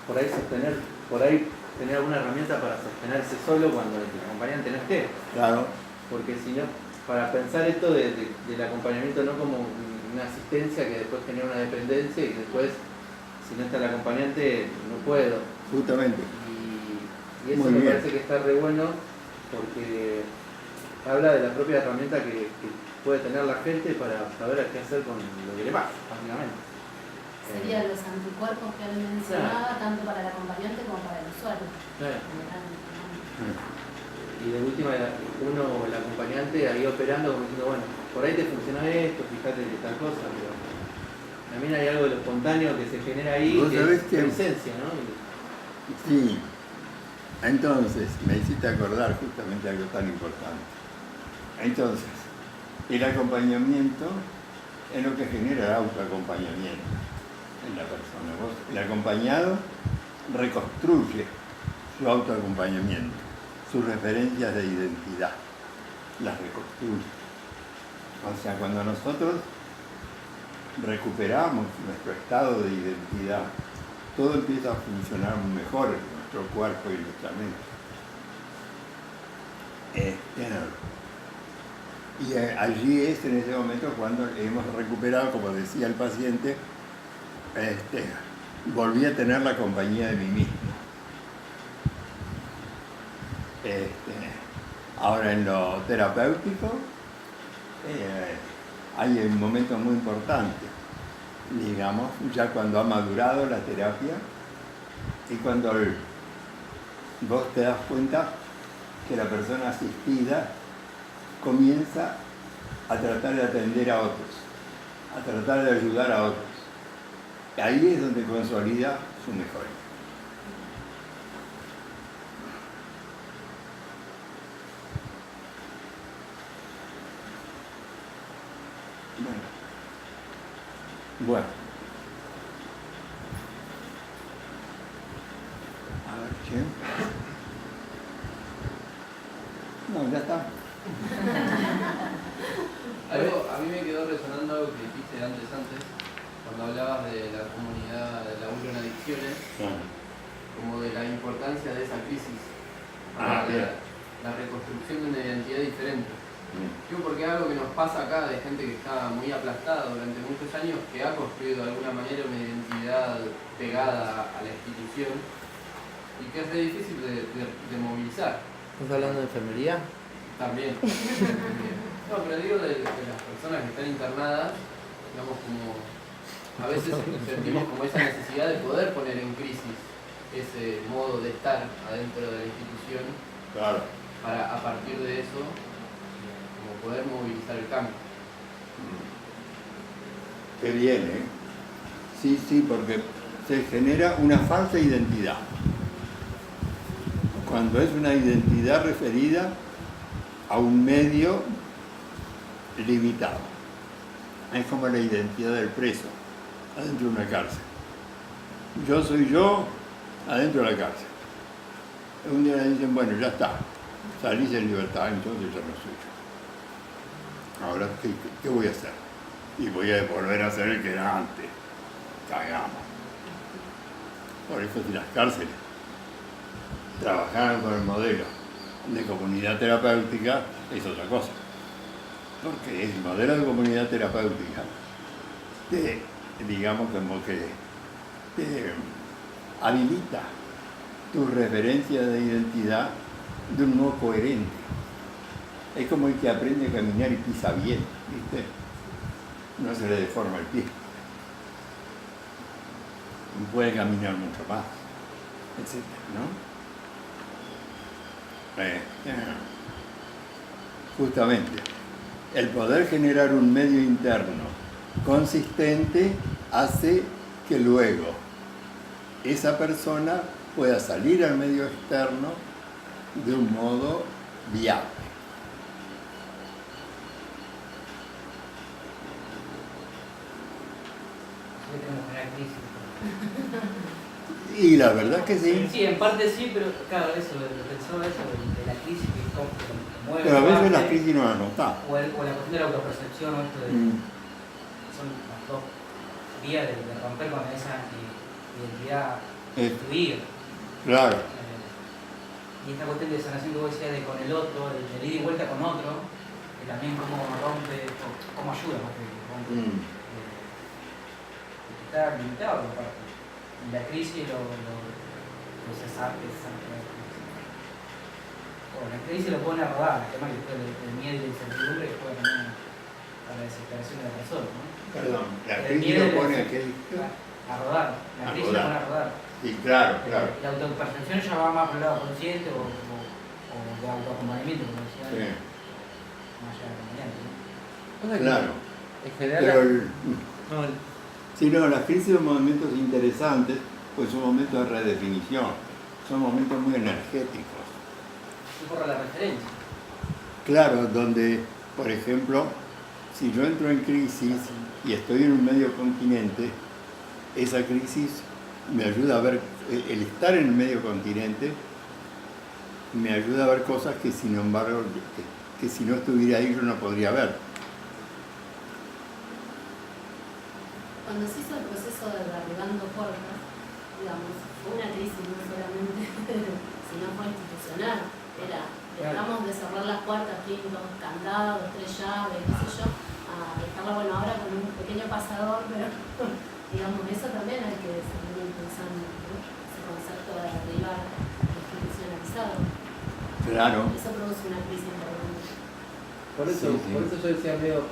por ahí sostener, por ahí tener alguna herramienta para sostenerse solo cuando el acompañante no esté. Claro. Porque si no, para pensar esto del acompañamiento no como una asistencia que después genera una dependencia y después si no está el acompañante no puedo. Justamente. Y eso me parece que está re bueno porque habla de la propia herramienta que puede tener la gente para saber qué hacer con lo que le pasa, básicamente. Serían los anticuerpos que él mencionaba, tanto para el acompañante como para el usuario. Claro. Y de última, uno, el acompañante, ahí operando como diciendo, bueno, por ahí te funciona esto, fíjate que tal cosa, pero también hay algo de lo espontáneo que se genera ahí, que es presencia, ¿no? Sí. Entonces, me hiciste acordar justamente algo tan importante. Entonces, el acompañamiento es lo que genera el autoacompañamiento en la persona. El acompañado reconstruye su autoacompañamiento, sus referencias de identidad, las reconstruye. O sea, cuando nosotros recuperamos nuestro estado de identidad, todo empieza a funcionar mejor en nuestro cuerpo y nuestra mente. Y allí es en ese momento cuando hemos recuperado, como decía el paciente, volví a tener la compañía de mí mismo. Ahora en lo terapéutico hay un momento muy importante, digamos, ya cuando ha madurado la terapia y cuando vos te das cuenta que la persona asistida comienza a tratar de atender a otros, a tratar de ayudar a otros. Ahí es donde consolida su mejoría. Bueno. A ver, ¿qué? No, ya está. A mí me quedó resonando algo que dijiste antes, cuando hablabas de la comunidad de laburo en adicciones, como de la importancia de esa crisis para la reconstrucción de una identidad diferente. Porque es algo que nos pasa acá de gente que está muy aplastada durante muchos años, que ha construido de alguna manera una identidad pegada a la institución y que es re difícil de movilizar. ¿Estás hablando de enfermería? También. No, pero digo de las personas que están internadas, digamos, como a veces sentimos como esa necesidad de poder poner en crisis ese modo de estar adentro de la institución. Claro. Para a partir de eso poder movilizar el cambio. Qué bien, ¿eh? Sí, porque se genera una falsa identidad. Cuando es una identidad referida a un medio limitado. Es como la identidad del preso adentro de una cárcel. Yo soy yo adentro de la cárcel. Un día le dicen, bueno, ya está, salís en libertad, entonces ya no soy yo. Ahora, ¿qué voy a hacer? Y voy a volver a ser el que era antes. Cagamos. Por eso si las cárceles trabajaran con el modelo de comunidad terapéutica, es otra cosa. Porque el modelo de comunidad terapéutica digamos como que te habilita tu referencia de identidad de un modo coherente. Es como el que aprende a caminar y pisa bien, ¿viste? No se le deforma el pie. Y puede caminar mucho más, etc. ¿no? Justamente, el poder generar un medio interno consistente hace que luego esa persona pueda salir al medio externo de un modo viable. Tenemos una crisis. Y la verdad que sí. Sí, en parte sí, pero claro, eso, lo pensaba eso, de la crisis que mueve. Pero a veces la crisis no la nota. O la cuestión de la autopercepción, o esto de. Son las dos vías de romper con esa identidad destruida. Claro. Y esta cuestión de sanación que vos decías de con el otro, de ir y vuelta con otro, que también cómo rompe, cómo ayuda más que rompe. Está limitado por parte. Y la crisis lo cesar. Bueno, la crisis lo pone a rodar, el tema que después del miedo y la incertidumbre que juega también a la desesperación de la persona, ¿no? Perdón, la crisis lo pone a rodar, la crisis lo pone a rodar. Sí, claro, claro. La autopercepción ya va más por el lado consciente o de autoacompañamiento, como decía antes. Más allá de acompañante, ¿no? Claro. En general. Sí, no, las crisis son momentos interesantes, pues son momentos de redefinición, son momentos muy energéticos. Y por la referencia. Claro, donde, por ejemplo, si yo entro en crisis y estoy en un medio continente, esa crisis me ayuda a ver, el estar en el medio continente me ayuda a ver cosas que sin embargo, que si no estuviera ahí yo no podría ver. Cuando se hizo el proceso de derribando puertas, digamos, fue una crisis no solamente, sino fue institucional. Era, dejamos de cerrar las puertas, tienen dos candados, 3 llaves, qué sé yo, a dejarla, bueno, ahora con un pequeño pasador, pero digamos, eso también hay que seguir impulsando, ¿no? Ese concepto de derribar institucionalizado. Claro. Eso produce una crisis importante. Por eso yo decía medio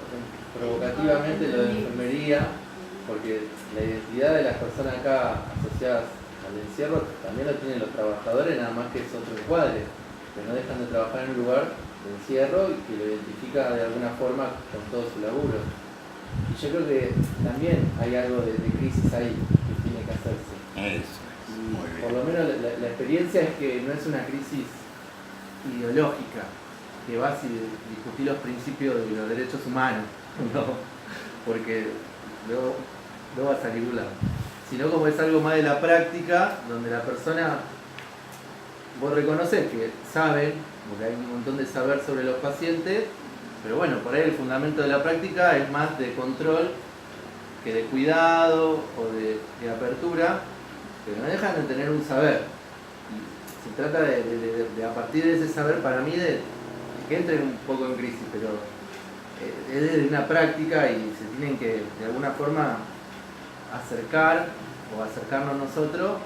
provocativamente lo de enfermería, porque la identidad de las personas acá asociadas al encierro también lo tienen los trabajadores, nada más que es otro encuadre, que no dejan de trabajar en un lugar de encierro y que lo identifica de alguna forma con todo su laburo. Y yo creo que también hay algo de crisis ahí que tiene que hacerse. Eso es, muy bien. Por lo menos la experiencia es que no es una crisis ideológica, que va a discutir los principios de los derechos humanos, no, porque luego va a salir un lado, sino como es algo más de la práctica, donde la persona, vos reconoces que saben, porque hay un montón de saber sobre los pacientes, pero bueno, por ahí el fundamento de la práctica es más de control que de cuidado o de apertura, pero no dejan de tener un saber. Y se trata de a partir de ese saber, para mí, de que entren un poco en crisis, pero es de una práctica y se tienen que de alguna forma acercar o acercarnos nosotros,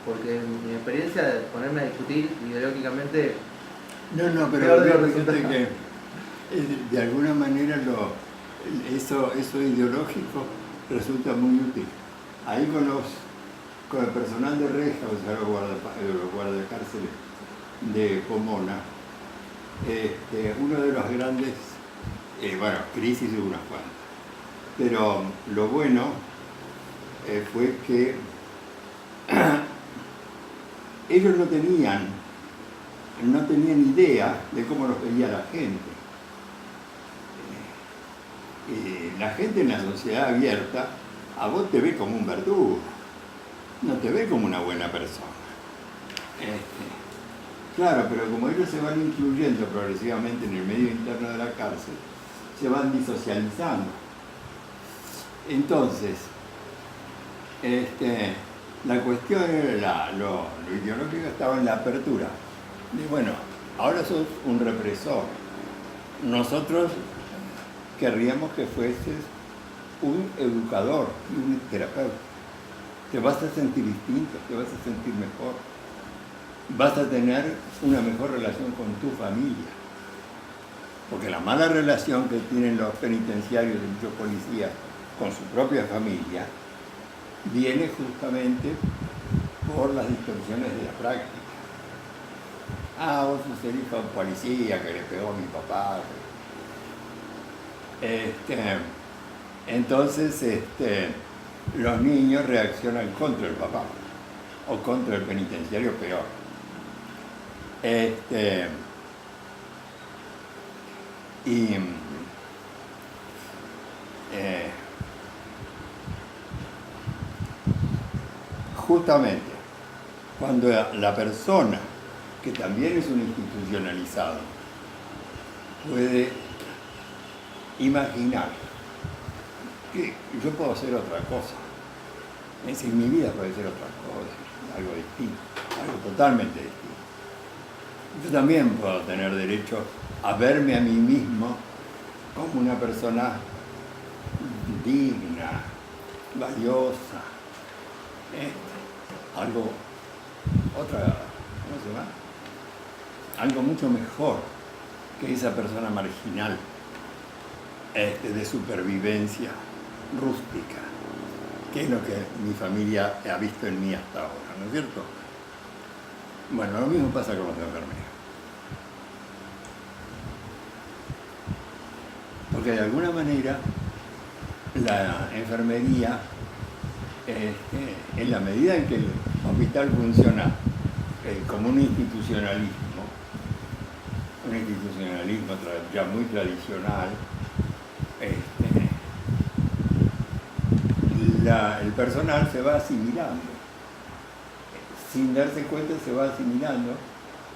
porque en mi experiencia de ponerme a discutir ideológicamente no, pero fíjate que de alguna manera eso ideológico resulta muy útil. Ahí con el personal de reja, o sea, los guardacárceles de Pomona, uno de los grandes, crisis hubo unas cuantas, pero lo bueno fue que ellos no tenían no tenían idea de cómo los veía la gente. La gente en la sociedad abierta a vos te ve como un verdugo, no te ve como una buena persona. Claro, pero como ellos se van incluyendo progresivamente en el medio interno de la cárcel, se van disocializando. Entonces, la cuestión era lo ideológico estaba en la apertura. De, bueno, ahora sos un represor. Nosotros querríamos que fueses un educador y un terapeuta. Te vas a sentir distinto, te vas a sentir mejor. Vas a tener una mejor relación con tu familia. Porque la mala relación que tienen los penitenciarios y muchos policías con su propia familia viene justamente por las distorsiones de la práctica. Ah, vos sos el hijo de un policía que le pegó a mi papá. Entonces, los niños reaccionan contra el papá o contra el penitenciario peor. Justamente cuando la persona, que también es un institucionalizado, puede imaginar que yo puedo hacer otra cosa, es decir, mi vida puede ser otra cosa, algo distinto, algo totalmente distinto. Yo también puedo tener derecho a verme a mí mismo como una persona digna, valiosa, algo mucho mejor que esa persona marginal, de supervivencia rústica, que es lo que mi familia ha visto en mí hasta ahora, ¿no es cierto? Bueno, lo mismo pasa con los enfermeros. Porque de alguna manera la enfermería, en la medida en que el hospital funciona como un institucionalismo ya muy tradicional, el personal se va asimilando. Sin darse cuenta se va asimilando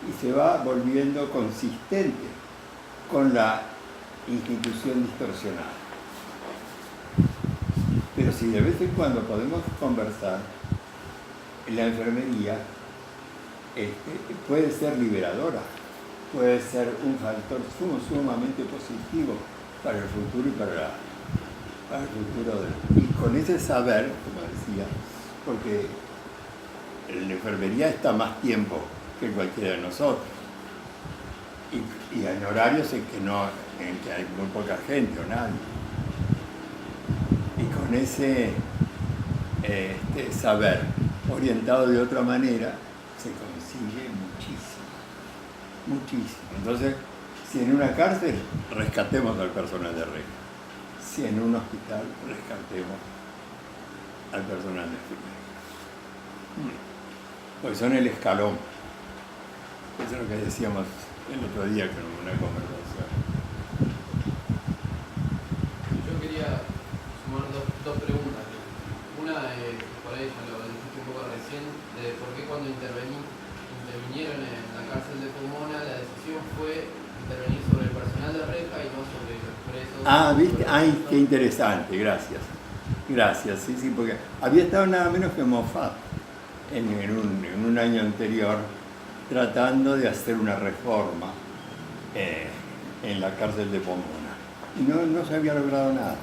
y se va volviendo consistente con la institución distorsionada. Pero si de vez en cuando podemos conversar, la enfermería puede ser liberadora, puede ser un factor sumamente positivo para el futuro y para el futuro y con ese saber, como decía, porque la enfermería está más tiempo que cualquiera de nosotros y en horarios en que hay muy poca gente o nadie. Y con ese saber orientado de otra manera se consigue muchísimo. Entonces, si en una cárcel rescatemos al personal de reja, si en un hospital rescatemos al personal de enfermería, porque son el escalón. Eso es lo que decíamos el otro día con una conversación. Yo quería sumar dos preguntas. Una, por ahí ya lo dijiste un poco recién, de por qué cuando intervinieron en la cárcel de Pomona, la decisión fue intervenir sobre el personal de reja y no sobre los presos. Ah, ¿viste? Ay, qué interesante, gracias. Gracias, sí, porque había estado nada menos que Moffat en un año anterior tratando de hacer una reforma en la cárcel de Pomona. Y no se había logrado nada.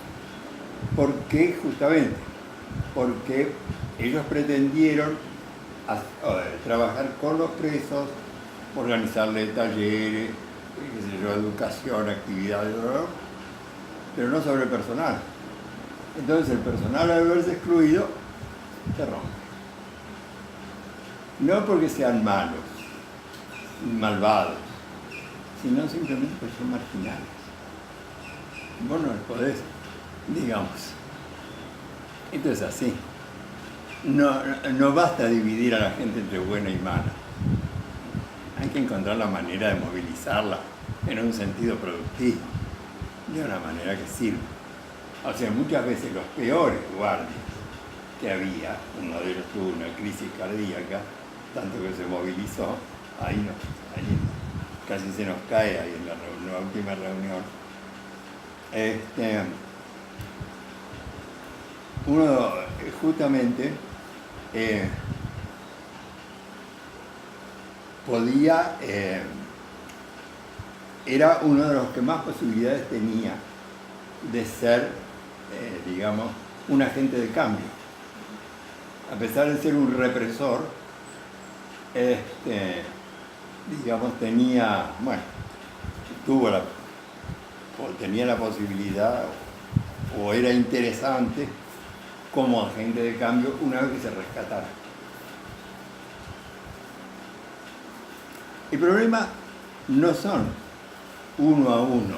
¿Por qué? Justamente porque ellos pretendieron trabajar con los presos, organizarle talleres, educación, actividades, pero no sobre el personal. Entonces el personal, al verse excluido, se rompe. No porque sean malos, malvados, sino simplemente porque son marginales. Vos no les podés, digamos. Esto es así. No basta dividir a la gente entre buena y mala. hay que encontrar la manera de movilizarla en un sentido productivo, de una manera que sirva. O sea, muchas veces los peores guardias que había, uno de ellos tuvo una crisis cardíaca, tanto que se movilizó, ahí casi se nos cae ahí en la última reunión. Uno justamente podía, era uno de los que más posibilidades tenía de ser, digamos, un agente de cambio. A pesar de ser un represor, digamos, tenía la posibilidad, o era interesante como agente de cambio una vez que se rescatara. El problema no son uno a uno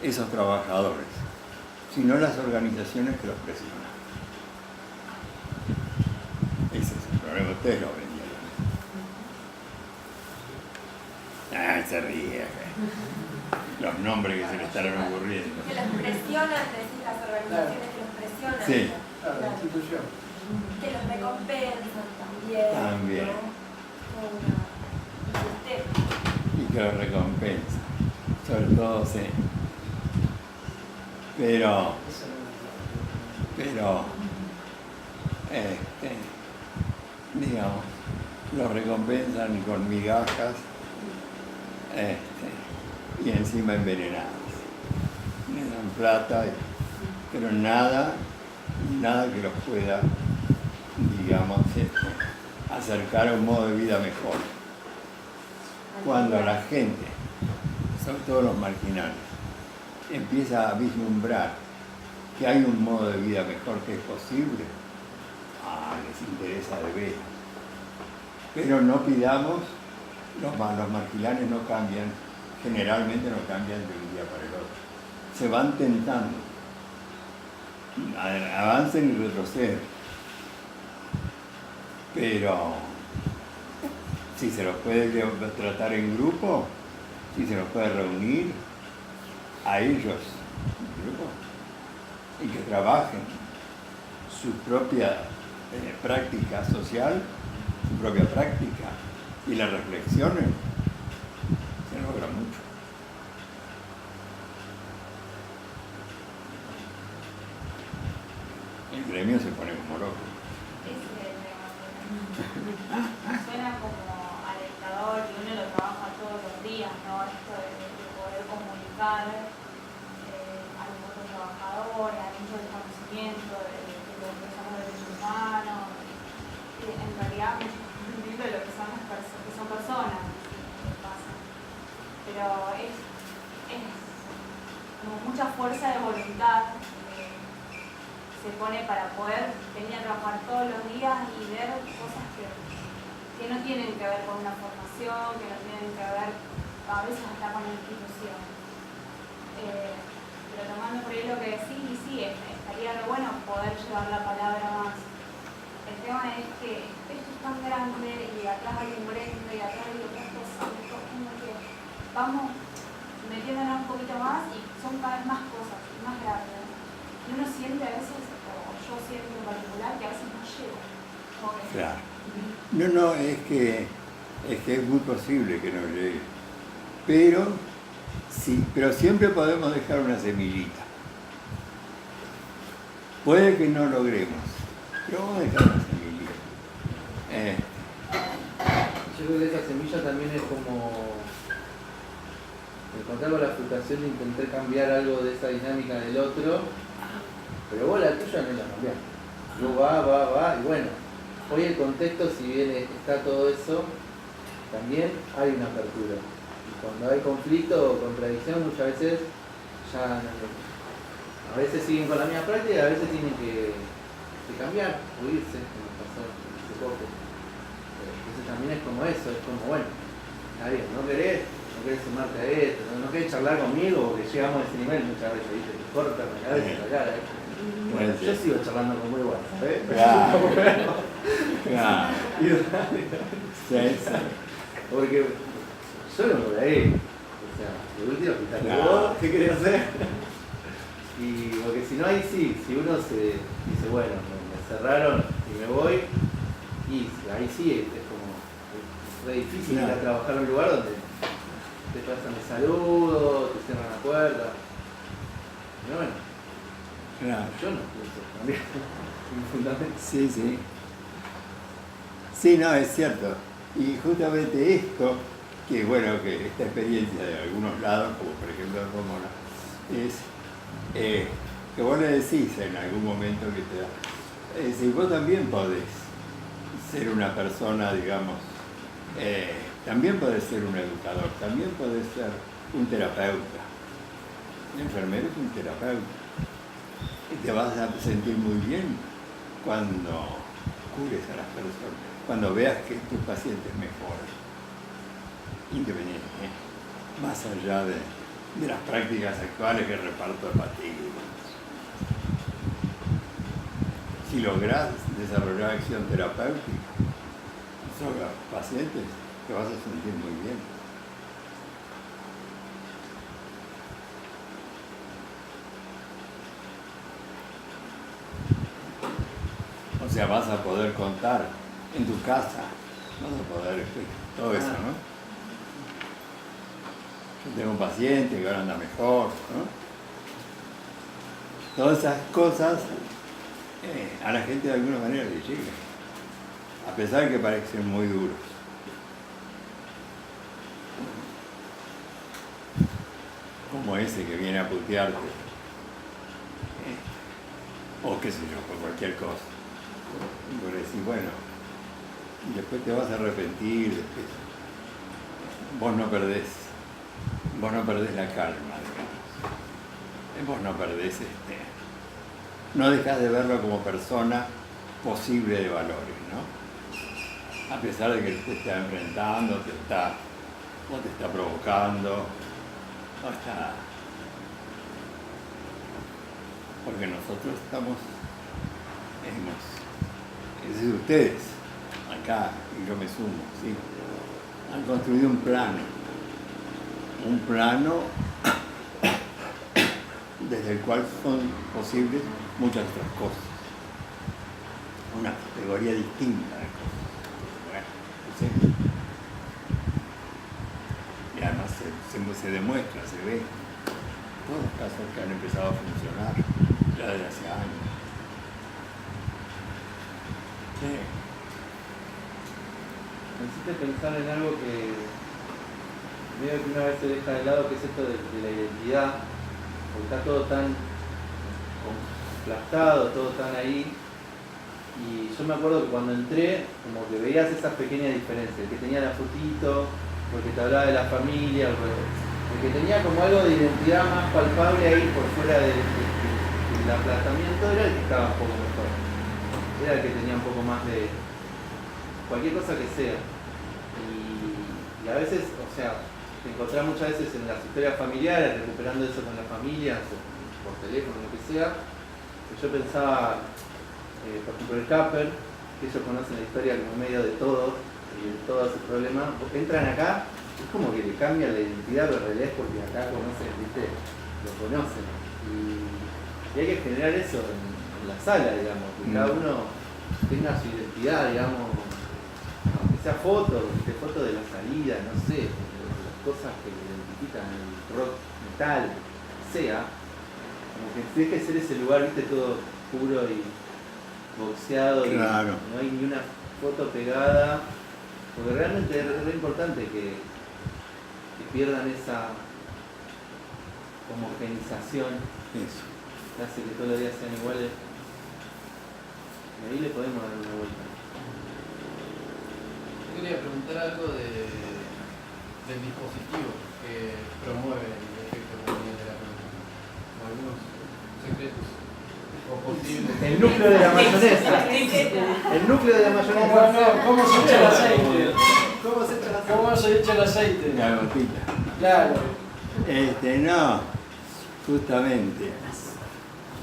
esos trabajadores, sino las organizaciones que los presionan. Ese es el problema, ustedes lo ven. Se ríe. Los nombres que se le estarán ocurriendo. Que los presionan, decís, las organizaciones que los presionan. Sí. La institución. Que los recompensan también. También. ¿No? Y que los recompensan. Sobre todo, sí. Pero, digamos, los recompensan con migajas y encima envenenadas. Le dan plata, pero nada que los pueda, digamos, acercar a un modo de vida mejor. Cuando la gente, sobre todo los marginales, empieza a vislumbrar que hay un modo de vida mejor que es posible, les interesa de veras. Pero no pidamos, los marginales no cambian, generalmente no cambian de un día para el otro. Se van tentando, avancen y retroceden. Pero si se los puede tratar en grupo, si se los puede reunir a ellos en grupo y que trabajen su propia práctica social, su propia práctica y las reflexiones, se logra mucho. El gremio se pone como loco. Suena como alentador y uno lo trabaja todos los días, ¿no? Esto de poder comunicar a los otros trabajadores, a mucho desconocimiento de lo que son los derechos humanos, y en realidad de lo que son las personas que pasan. Pero es como mucha fuerza de voluntad se pone para poder venir a trabajar todos los días y ver cosas que no tienen que ver con una formación, que no tienen que ver a veces hasta con la institución. Pero tomando por ahí lo que decís, y sí, estaría re bueno poder llevar la palabra más. El tema es que esto es tan grande y atrás hay un gremio y atrás hay otras cosas, como que vamos metiéndonos un poquito más y son cada vez más cosas, más grandes. Y uno siente a veces, o yo siento en particular, que a veces no llego. Claro. No, es que es muy posible que no llegue. Pero sí, pero siempre podemos dejar una semillita. Puede que no logremos, pero vamos a dejar una semillita. Yo creo que esa semilla también es como encontrar la frustración de intentar cambiar algo de esa dinámica del otro, pero vos la tuya no la cambiás. Vos va, y bueno, hoy el contexto, si bien está todo eso, también hay una apertura. Y cuando hay conflicto o contradicción, muchas veces ya a veces siguen con la misma práctica y a veces tienen que cambiar o irse, como pasó hace poco. Entonces también es como eso, es como, bueno, está bien, no querés sumarte a esto, no querés charlar conmigo porque llegamos a ese nivel muchas veces, ¿viste? Te cortan la cabeza y la cara. Bueno, yo sigo charlando con muy buenos, ¿eh? Claro. Sí. Porque yo no voy a ir. O sea, de último, ¿qué querés hacer? Y porque si no, ahí sí, si uno se dice, bueno, me cerraron y me voy, y ahí sí es como re difícil ir a trabajar en un lugar donde te pasan el saludo, te cierran la puerta. Pero bueno, yo no pienso también, fundamentalmente. Sí, sí. Sí, no, es cierto. Y justamente esto, que bueno, que esta experiencia de algunos lados, como por ejemplo en Romona, es que vos le decís en algún momento que te da, es decir, vos también podés ser una persona, digamos, también podés ser un educador, también podés ser un terapeuta. Un enfermero es un terapeuta. Y te vas a sentir muy bien cuando cures a las personas, cuando veas que tus pacientes mejoran, independientemente, más allá de las prácticas actuales que reparto de pastillas. Si lográs desarrollar acción terapéutica sobre los pacientes, te vas a sentir muy bien. O sea, vas a poder contar en tu casa, vas a poder todo eso, ¿no? Yo tengo un paciente que ahora anda mejor, ¿no? Todas esas cosas a la gente de alguna manera le llegan, a pesar de que parecen muy duros. Como ese que viene a putearte, o qué sé yo, por cualquier cosa. Y por decir, bueno, y después te vas a arrepentir, después vos no perdés la calma, digamos. Vos no perdés no dejás de verlo como persona posible de valores, ¿no? A pesar de que te está enfrentando, te está provocando, porque nosotros es decir, ustedes, acá, y yo me sumo, ¿sí? Han construido un plano desde el cual son posibles muchas otras cosas, una categoría distinta de cosas. Bueno, ¿sí? Y además se demuestra, se ve todos los casos que han empezado a funcionar ya desde hace años. Sí. Me hiciste pensar en algo que medio que una vez se deja de lado, que es esto de la identidad, porque está todo tan aplastado, todo tan ahí. Y yo me acuerdo que cuando entré, como que veías esas pequeñas diferencias, el que tenía la fotito, porque te hablaba de la familia, el que tenía como algo de identidad más palpable ahí por fuera del aplastamiento, era el que estaba un poco mejor. Era el que tenía un poco más de cualquier cosa que sea. Y a veces, o sea, te encontrás muchas veces en las historias familiares, recuperando eso con las familias, o por teléfono, lo que sea. Yo pensaba, por ejemplo, el Capper, que ellos conocen la historia como medio de todo, y de todos sus problemas, entran acá, es como que le cambian la identidad, pero en realidad es porque acá conocen, ¿viste? Lo conocen. Y hay que generar eso en la sala, digamos, que cada uno tenga su identidad, digamos, aunque sea foto de la salida, no sé, las cosas que identifican el rock metal, sea, como que deje de ser ese lugar, ¿viste? Todo puro y boxeado, claro. Y no hay ni una foto pegada, porque realmente es re importante que pierdan esa homogenización. Eso. Que hace que todos los días sean iguales. Y ahí le podemos dar una vuelta. Yo quería preguntar algo del dispositivo que promueve el efecto terapéutico. Algunos secretos o posibles. El núcleo de la mayonesa. El núcleo de la mayonesa. ¿Cómo se echa el aceite? ¿Cómo se echa el aceite? ¿Cómo se echa el aceite? La gotita. Claro. No, justamente.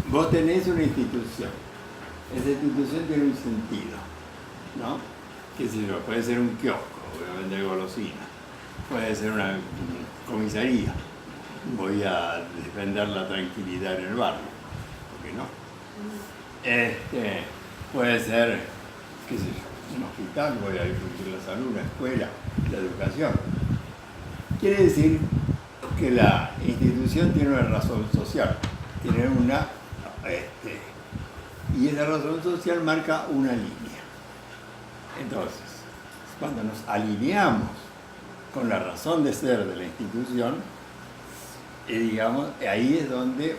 Vos tenés una institución. Esa institución tiene un sentido, ¿no? Qué sé yo, puede ser un kiosco, voy a vender golosinas. puede ser una comisaría. Voy a defender la tranquilidad en el barrio, ¿por qué no? Puede ser, qué sé yo, un hospital, voy a difundir la salud, una escuela, la educación. Quiere decir que la institución tiene una razón social, tiene una, y esa razón social marca una línea. Entonces, cuando nos alineamos con la razón de ser de la institución, digamos, ahí es donde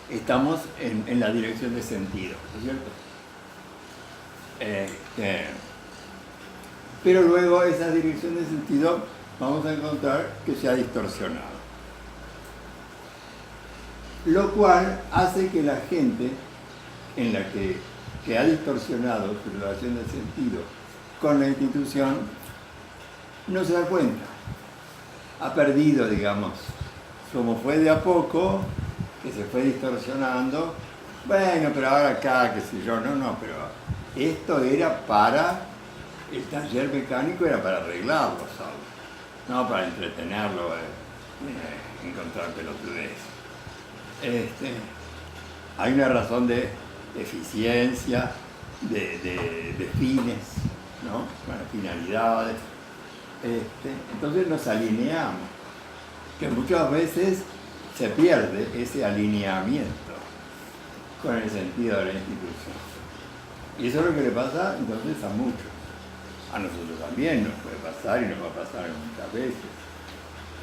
estamos en la dirección de sentido, ¿no es cierto? Pero luego esa dirección de sentido vamos a encontrar que se ha distorsionado. Lo cual hace que la gente en la que ha distorsionado su relación de sentido con la institución no se da cuenta. Ha perdido, digamos, como fue de a poco, que se fue distorsionando. Bueno, pero ahora acá, qué sé yo, no, pero esto era para, el taller mecánico era para arreglar los autos, no para entretenerlo, encontrar pelotudez. Hay una razón de eficiencia, de fines, ¿no? Bueno, finalidades. Entonces nos alineamos, que muchas veces se pierde ese alineamiento con el sentido de la institución. Y eso es lo que le pasa entonces a muchos. A nosotros también nos puede pasar y nos va a pasar muchas veces.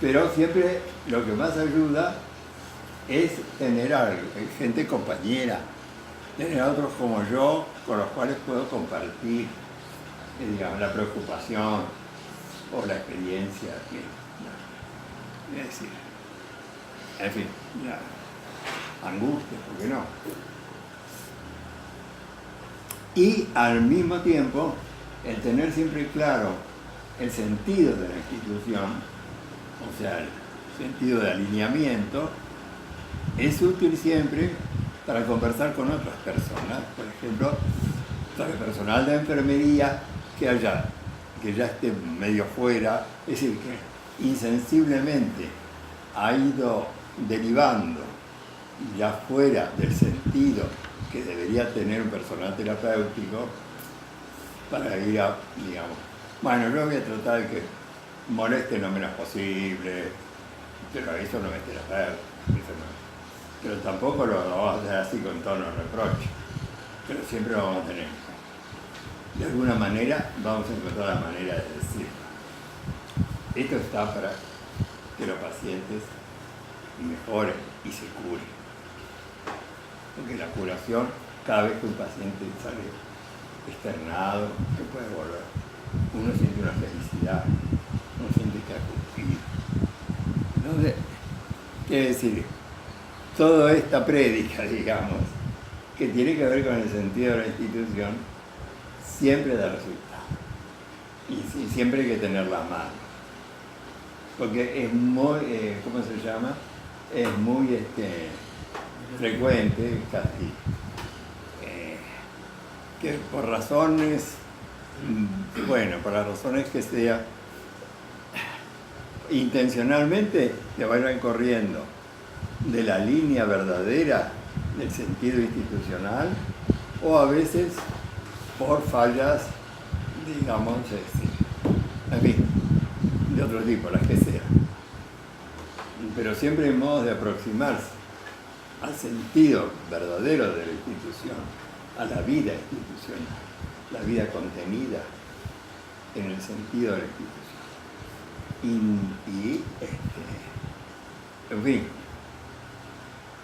Pero siempre lo que más ayuda es tener gente compañera, tener a otros como yo con los cuales puedo compartir, digamos, la preocupación o la experiencia. Es decir, en fin, la angustia, ¿por qué no? Y al mismo tiempo, el tener siempre claro el sentido de la institución, o sea, el sentido de alineamiento, es útil siempre para conversar con otras personas. Por ejemplo, para el personal de enfermería que ya esté medio fuera, es decir, que insensiblemente ha ido derivando ya fuera del sentido que debería tener un personal terapéutico para ir a, digamos, bueno, yo voy a tratar de que moleste lo menos posible, pero eso no es terapéutico, pero tampoco lo vamos a hacer así con tono de reproche, pero siempre lo vamos a tener. De alguna manera vamos a encontrar la manera de decirlo. Esto está para que los pacientes mejoren y se curen. Porque la curación, cada vez que un paciente sale externado, que puede volver, uno siente una felicidad, uno siente que ha cumplido. Entonces, quiere decir, toda esta prédica, digamos, que tiene que ver con el sentido de la institución, siempre da resultado. Y siempre hay que tenerla a mano. Porque es muy, ¿cómo se llama? Es muy frecuente, casi, que por razones, bueno, por las razones que sea, intencionalmente te vayan corriendo de la línea verdadera del sentido institucional, o a veces por fallas, digamos, en fin, de otro tipo, las que sean. Pero siempre hay modos de aproximarse al sentido verdadero de la institución, a la vida institucional, la vida contenida en el sentido de la institución. En fin,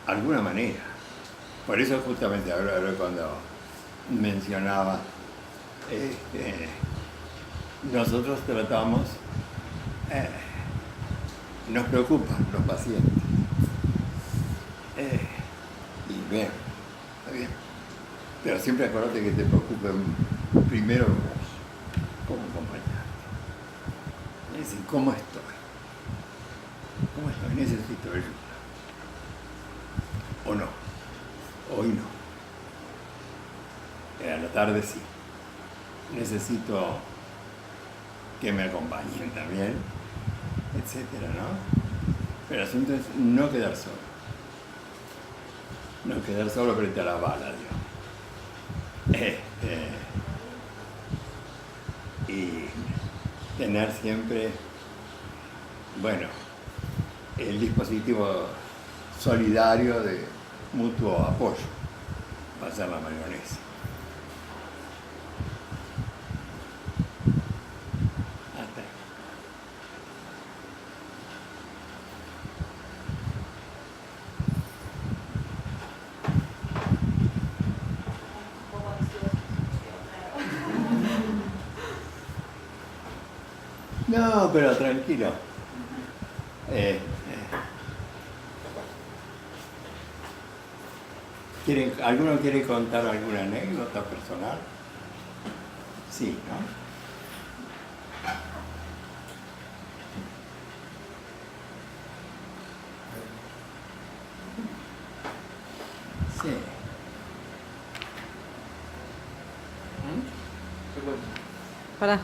alguna manera. Por eso justamente ahora cuando mencionaba, nosotros tratamos, nos preocupan los pacientes. Y bien, está bien. Pero siempre acuérdate que te preocupen primero vos, como acompañante. Es decir, ¿cómo estoy? ¿Cómo estoy? Necesito ayuda. ¿O no? Hoy no. A la tarde sí. Necesito que me acompañen también, etcétera, ¿no? Pero el asunto es no quedar solo. No quedar solo frente a la bala, digamos. Y tener siempre, bueno, el dispositivo solidario de mutuo apoyo, pasar la mayonesa. Hasta ahí. No, pero tranquilo. ¿Alguno quiere contar alguna anécdota personal? Sí, ¿no? Sí. Pará.